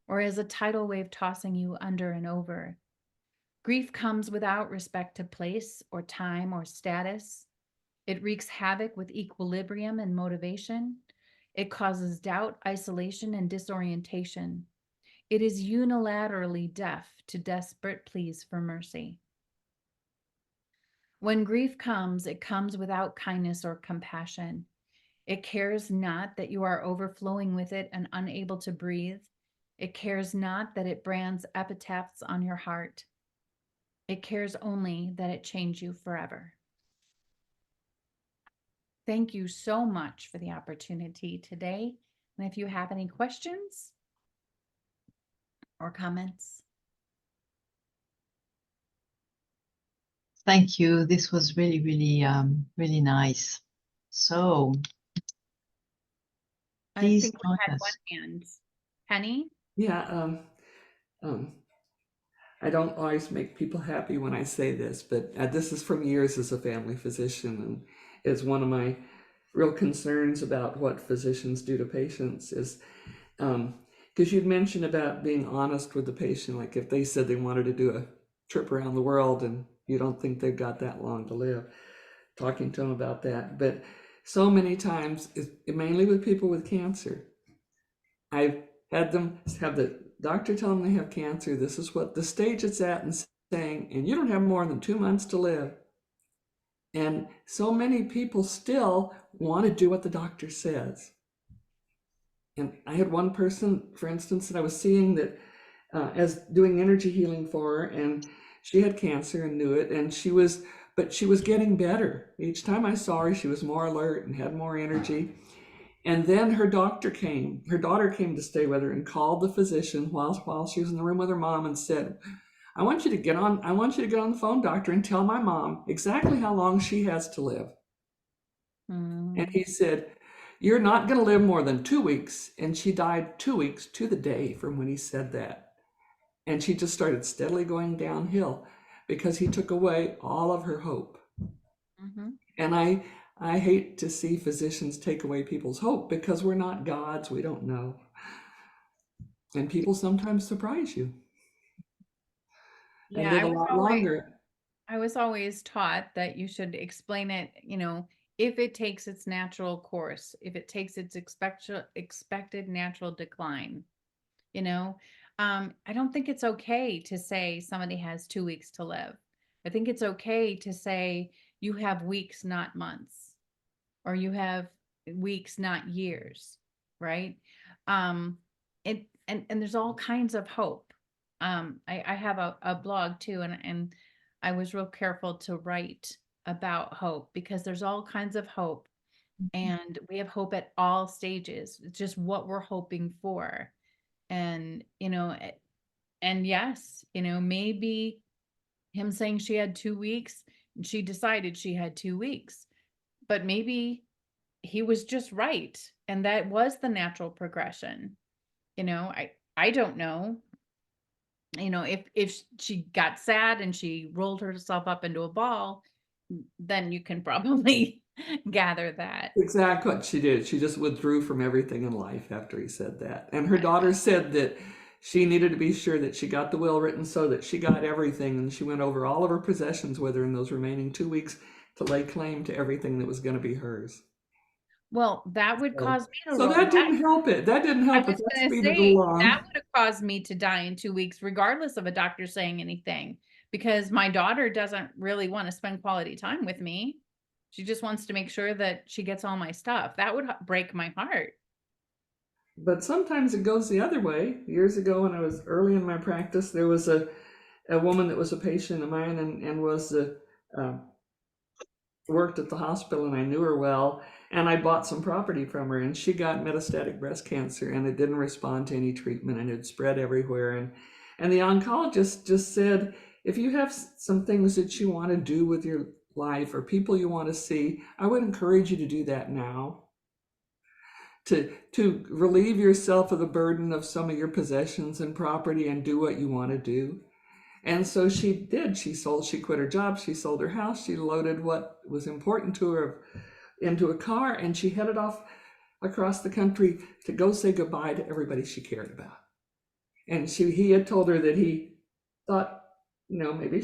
or as a tidal wave tossing you under and over. Grief comes without respect to place or time or status. It wreaks havoc with equilibrium and motivation. It causes doubt, isolation, and disorientation. It is unilaterally deaf to desperate pleas for mercy. When grief comes, it comes without kindness or compassion. It cares not that you are overflowing with it and unable to breathe. It cares not that it brands epitaphs on your heart. It cares only that it change you forever. thank you so much for the opportunity today. And if you have any questions or comments. Thank you. This was really, really nice. So I please think we join had us. one hand. Penny? Yeah, I don't always make people happy when I say this, but this is from years as a family physician, and it's one of my real concerns about what physicians do to patients is, because you'd mentioned about being honest with the patient, like if they said they wanted to do a trip around the world and you don't think they've got that long to live, talking to them about that. But so many times, mainly with people with cancer, I've had them have the doctor tell them they have cancer. This is what the stage it's at, and saying, and you don't have more than 2 months to live. And so many people still want to do what the doctor says. And I had one person, for instance, that I was seeing that as doing energy healing for her, and she had cancer and knew it, and she was getting better. Each time I saw her, she was more alert and had more energy. And then her daughter came to stay with her and called the physician while she was in the room with her mom and said, I want you to get on the phone, doctor, and tell my mom exactly how long she has to live. And he said, you're not going to live more than 2 weeks. And she died 2 weeks to the day from when he said that. And she just started steadily going downhill because he took away all of her hope. And I hate to see physicians take away people's hope because we're not gods. We don't know. And people sometimes surprise you. Yeah, and live a lot longer. I was always taught that you should explain it, if it takes its natural course, if it takes its expected natural decline, I don't think it's okay to say somebody has 2 weeks to live. I think it's okay to say you have weeks, not months, or you have weeks, not years, right? And there's all kinds of hope. I have a blog too, and I was real careful to write about hope because there's all kinds of hope, and we have hope at all stages. It's just what we're hoping for. And, and yes, maybe him saying she had 2 weeks and she decided she had 2 weeks, but maybe he was just right. And that was the natural progression. I don't know. If she got sad and she rolled herself up into a ball, then you can probably gather that. Exactly what she did. She just withdrew from everything in life after he said that. And her daughter said that she needed to be sure that she got the will written so that she got everything. And she went over all of her possessions with her in those remaining 2 weeks to lay claim to everything that was going to be hers. Well, that would cause me to So that didn't help it. That didn't help it. That speeded it along. That would have caused me to die in 2 weeks, regardless of a doctor saying anything, because my daughter doesn't really want to spend quality time with me. She just wants to make sure that she gets all my stuff. That would break my heart. But sometimes it goes the other way. Years ago, when I was early in my practice, there was a woman that was a patient of mine and was worked at the hospital, and I knew her well, and I bought some property from her, and she got metastatic breast cancer, and it didn't respond to any treatment, and it spread everywhere. And the oncologist just said, if you have some things that you want to do with your life or people you want to see, I would encourage you to do that now. To relieve yourself of the burden of some of your possessions and property and do what you want to do. And so she did. She quit her job. She sold her house. She loaded what was important to her into a car, and she headed off across the country to go say goodbye to everybody she cared about. And he had told her that he thought, maybe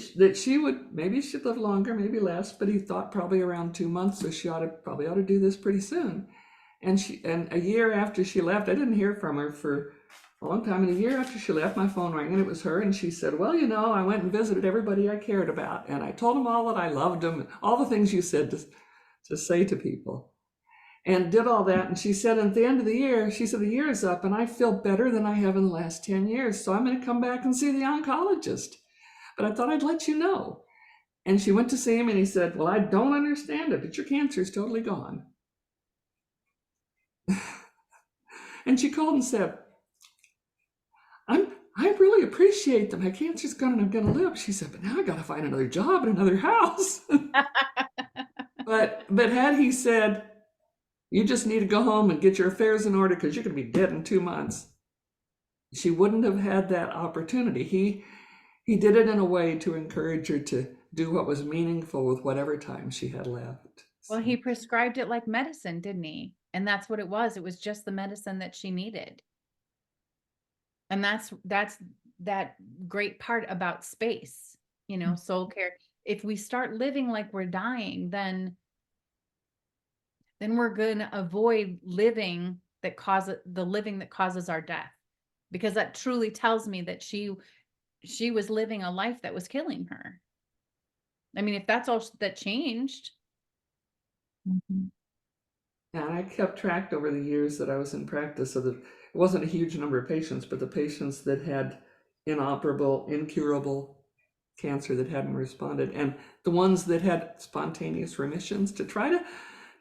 she'd live longer, maybe less, but he thought probably around 2 months. So she probably ought to do this pretty soon. And a year after she left, I didn't hear from her for a long time. And a year after she left, my phone rang, and it was her. And she said, well, I went and visited everybody I cared about. And I told them all that I loved them, all the things you said to say to people, and did all that. And she said, at the end of the year, the year is up, and I feel better than I have in the last 10 years. So I'm going to come back and see the oncologist. But I thought I'd let you know. And she went to see him, and he said, well, I don't understand it, but your cancer is totally gone. And she called and said, I really appreciate that my cancer's gone and I'm gonna live. She said, but now I gotta find another job and another house. But had he said, you just need to go home and get your affairs in order because you're gonna be dead in 2 months, she wouldn't have had that opportunity. He did it in a way to encourage her to do what was meaningful with whatever time she had left. Well, he prescribed it like medicine, didn't he? And that's what it was. It was just the medicine that she needed. And that's that great part about space, you know, soul care. If we start living like we're dying, then we're going to avoid living that causes our death, because that truly tells me that she was living a life that was killing her. I mean, if that's all that changed. And I kept track over the years that I was in practice of it wasn't a huge number of patients, but the patients that had inoperable, incurable cancer that hadn't responded, and the ones that had spontaneous remissions, to trying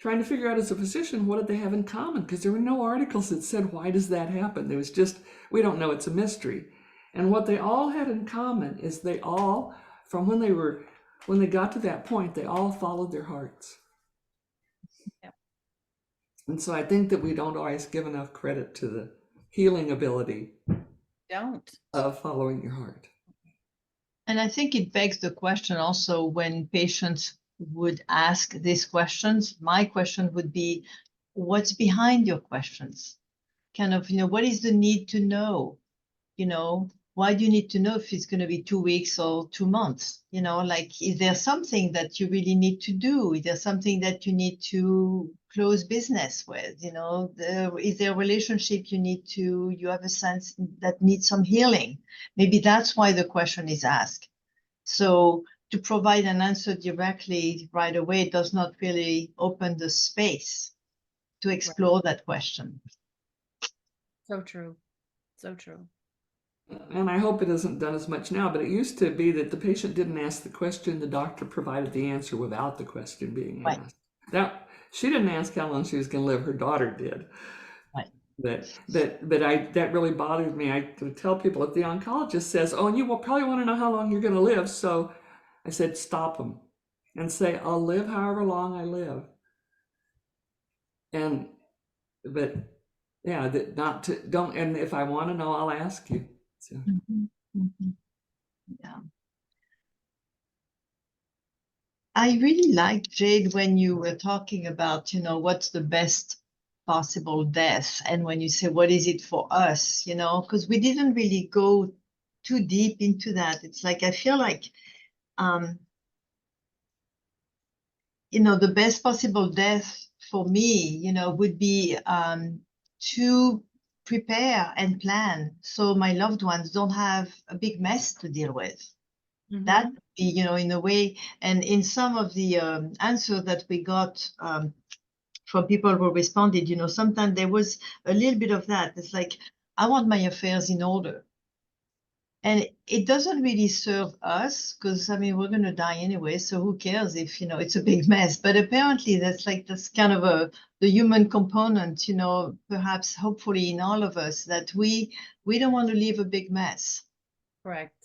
to figure out as a physician, what did they have in common? Because there were no articles that said, why does that happen? There was just, we don't know, it's a mystery. And what they all had in common is they all, from when they got to that point, they all followed their hearts. Yep. And so I think that we don't always give enough credit to the healing ability of following your heart. And I think it begs the question also, when patients would ask these questions, my question would be, what's behind your questions? Kind of, what is the need to know? Why do you need to know if it's going to be 2 weeks or 2 months? Is there something that you really need to do? Is there something that you need to close business with? Is there a relationship you have a sense that needs some healing? Maybe that's why the question is asked. So to provide an answer directly right away does not really open the space to explore that question. So true. So true. And I hope it isn't done as much now, but it used to be that the patient didn't ask the question, the doctor provided the answer without the question being asked. That she didn't ask how long she was going to live, her daughter did. Right. That really bothers me. I tell people, if the oncologist says, oh, and you will probably want to know how long you're going to live, so I said, stop them and say, I'll live however long I live. And if I want to know, I'll ask you. So. Yeah. I really liked, Jade, when you were talking about, what's the best possible death, and when you say, what is it for us, because we didn't really go too deep into that. It's like, I feel like, the best possible death for me, would be to prepare and plan so my loved ones don't have a big mess to deal with. Mm-hmm. That would be, in a way, and in some of the answers that we got from people who responded, sometimes there was a little bit of that. It's like, I want my affairs in order. And it doesn't really serve us, because, we're going to die anyway, so who cares if, it's a big mess. But apparently that's kind of the human component, perhaps hopefully in all of us, that we don't want to leave a big mess. Correct.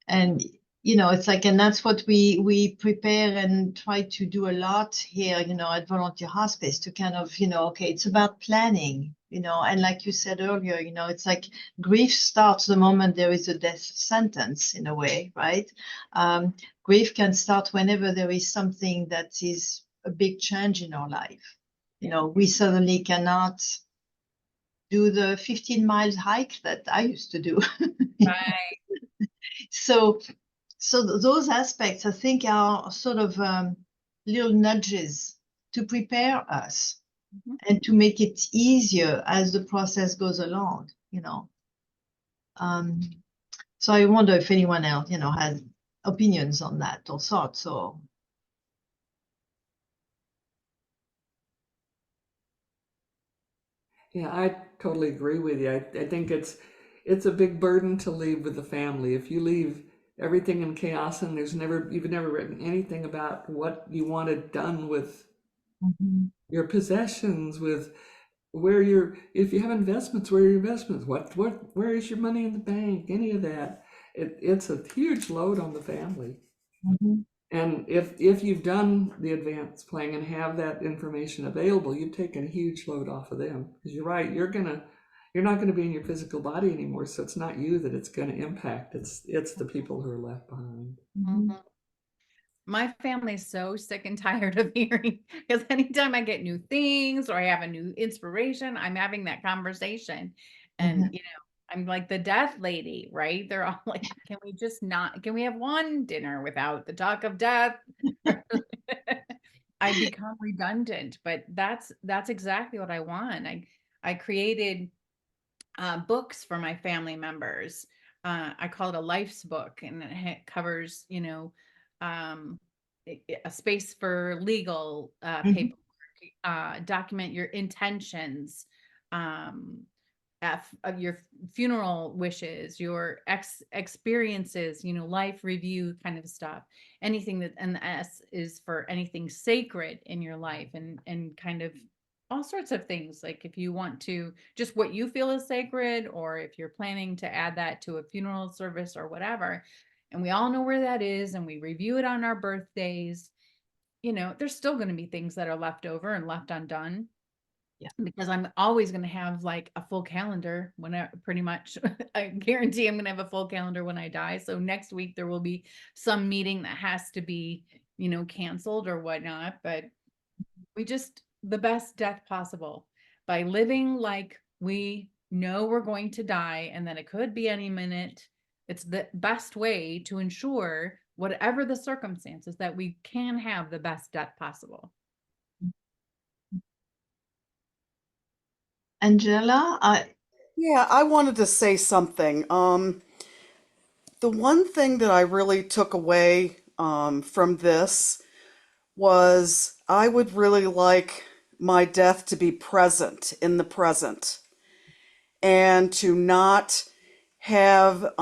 And, it's like, and that's what we prepare and try to do a lot here, at Volunteer Hospice, to kind of, okay, it's about planning, and like you said earlier, it's like grief starts the moment there is a death sentence, in a way, right? Grief can start whenever there is something that is a big change in our life. We suddenly cannot do the 15 miles hike that I used to do. Right. So those aspects, I think, are sort of little nudges to prepare us, mm-hmm. and to make it easier as the process goes along, So I wonder if anyone else, has opinions on that or thoughts or. Yeah, I totally agree with you. I think it's a big burden to leave with the family. If you leave everything in chaos and you've never written anything about what you wanted done with, mm-hmm. your possessions, with if you have investments, where are your investments? Where is your money in the bank? Any of that. It's a huge load on the family. Mhm. And if you've done the advanced planning and have that information available, you've taken a huge load off of them. Because you're right, you're not gonna be in your physical body anymore. So it's not you that it's gonna impact. It's the people who are left behind. Mhm. My family's so sick and tired of hearing, because anytime I get new things or I have a new inspiration, I'm having that conversation. And, Mhm. I'm like the death lady, right? They're all like, can we have one dinner without the talk of death? I become redundant, but that's exactly what I want. I created books for my family members. I call it a life's book, and it covers, um, a space for legal Mhm. paperwork, document your intentions, um, of your funeral wishes, your experiences, life review kind of stuff. Anything that, and the S is for anything sacred in your life, and kind of all sorts of things. Like if you want to, just what you feel is sacred, or if you're planning to add that to a funeral service or whatever. And we all know where that is, and we review it on our birthdays. There's still going to be things that are left over and left undone, Yeah. because I'm always going to have like a full calendar when pretty much I guarantee I'm going to have a full calendar when I die. So next week there will be some meeting that has to be, canceled or whatnot, but the best death possible by living like we know we're going to die and that it could be any minute. It's the best way to ensure, whatever the circumstances, that we can have the best death possible. Angela, Yeah, I wanted to say something. The one thing that I really took away from this was I would really like my death to be present in the present and to not have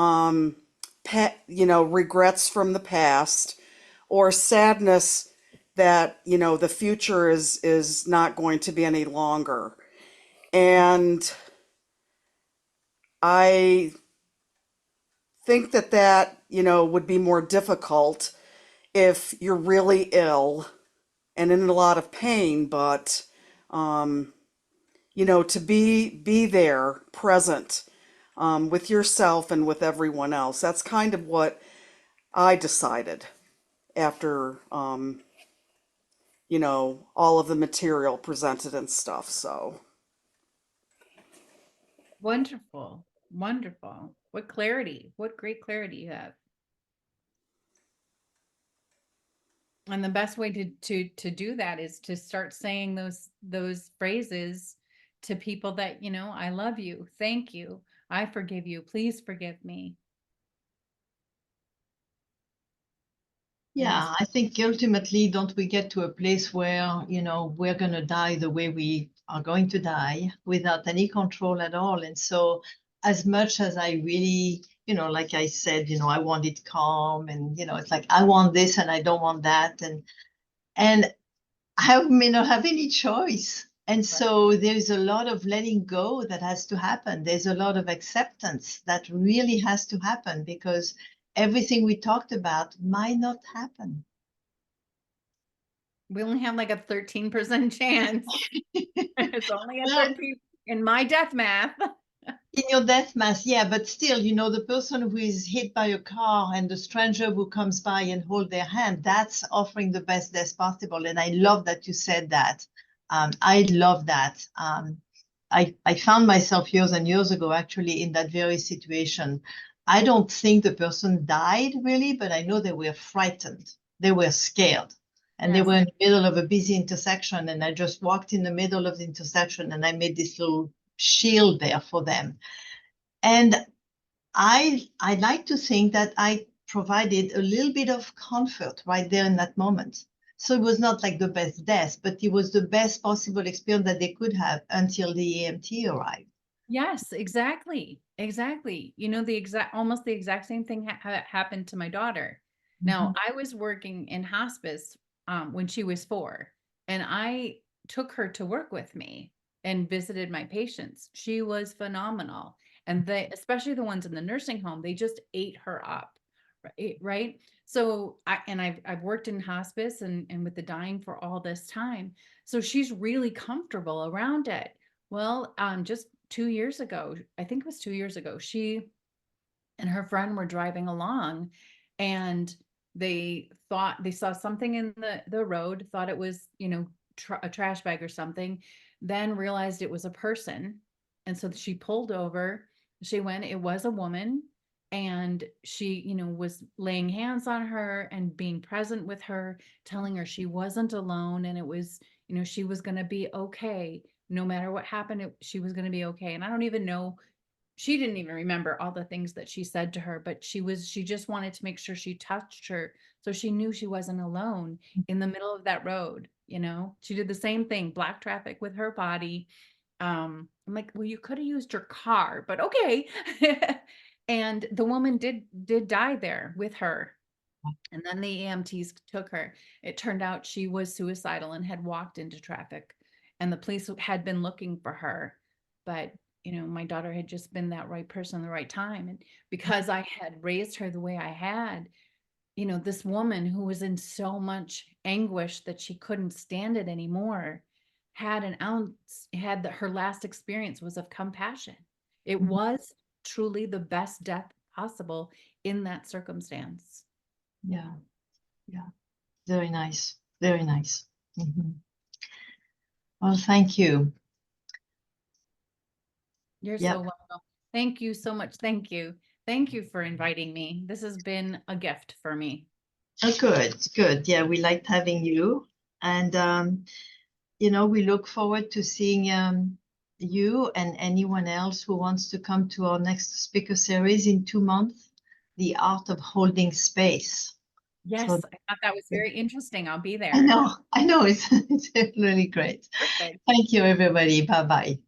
regrets from the past or sadness that the future is not going to be any longer. And I think that would be more difficult if you're really ill and in a lot of pain, but to be there present with yourself and with everyone else. That's kind of what I decided after all of the material presented and stuff. So Wonderful. Wonderful. What clarity. What great clarity you have. And the best way to do that is to start saying those phrases to people that, I love you. Thank you. I forgive you. Please forgive me. yeah, I think ultimately, don't we get to a place where, we're going to die the way we are going to die without any control at all. And so as much as I really, like I said, I want it calm and, it's like, I want this and I don't want that. And I may not have any choice. And so there's a lot of letting go that has to happen. There's a lot of acceptance that really has to happen because everything we talked about might not happen. We only have like a 13% chance. It's only a Well, 13 in my death math. in your death mass, yeah, but still, the person who is hit by a car and the stranger who comes by and hold their hand, that's offering the best death possible. And I love that you said that. I love that. I found myself years and years ago actually in that very situation. I don't think the person died really, but I know they were frightened. They were scared. And they Yes. were in the middle of a busy intersection. And I just walked in the middle of the intersection and I made this little shield there for them. And I like to think that I provided a little bit of comfort right there in that moment. So it was not like the best death, but it was the best possible experience that they could have until the EMT arrived. Yes, exactly. Exactly. Almost the exact same thing happened to my daughter. Now, I was working in hospice when she was 4, and I took her to work with me. and visited my patients. She was phenomenal. And they, especially the ones in the nursing home, they just ate her up. Right. So I've worked in hospice and with the dying for all this time. So she's really comfortable around it. Well, just 2 years ago, I think it was 2 years ago, she and her friend were driving along, and they thought they saw something in the road, thought it was, a trash bag or something, then realized it was a person. And so she pulled over, it was a woman, and she, was laying hands on her and being present with her, telling her she wasn't alone, and it was, she was going to be okay. No matter what happened, she was going to be okay. And I don't even know, she didn't even remember all the things that she said to her, but she just wanted to make sure she touched her, so she knew she wasn't alone in the middle of that road. She did the same thing, block traffic with her body. I'm like, well, you could have used your car, but okay. And the woman did die there with her. And then the EMTs took her. It turned out she was suicidal and had walked into traffic, and the police had been looking for her. But, my daughter had just been that right person at the right time. And because I had raised her the way I had, this woman who was in so much anguish that she couldn't stand it anymore her last experience was of compassion. It was truly the best death possible in that circumstance. Yeah. Yeah. Very nice. Very nice. Well, thank you. You're so welcome. Thank you so much. Thank you. Thank you for inviting me. This has been a gift for me. Oh, good. Yeah, we liked having you. And, we look forward to seeing you and anyone else who wants to come to our next speaker series in 2 months, The Art of Holding Space. Yes, So, I thought that was very interesting. I'll be there. I know. It's really great. Perfect. Thank you, everybody. Bye-bye.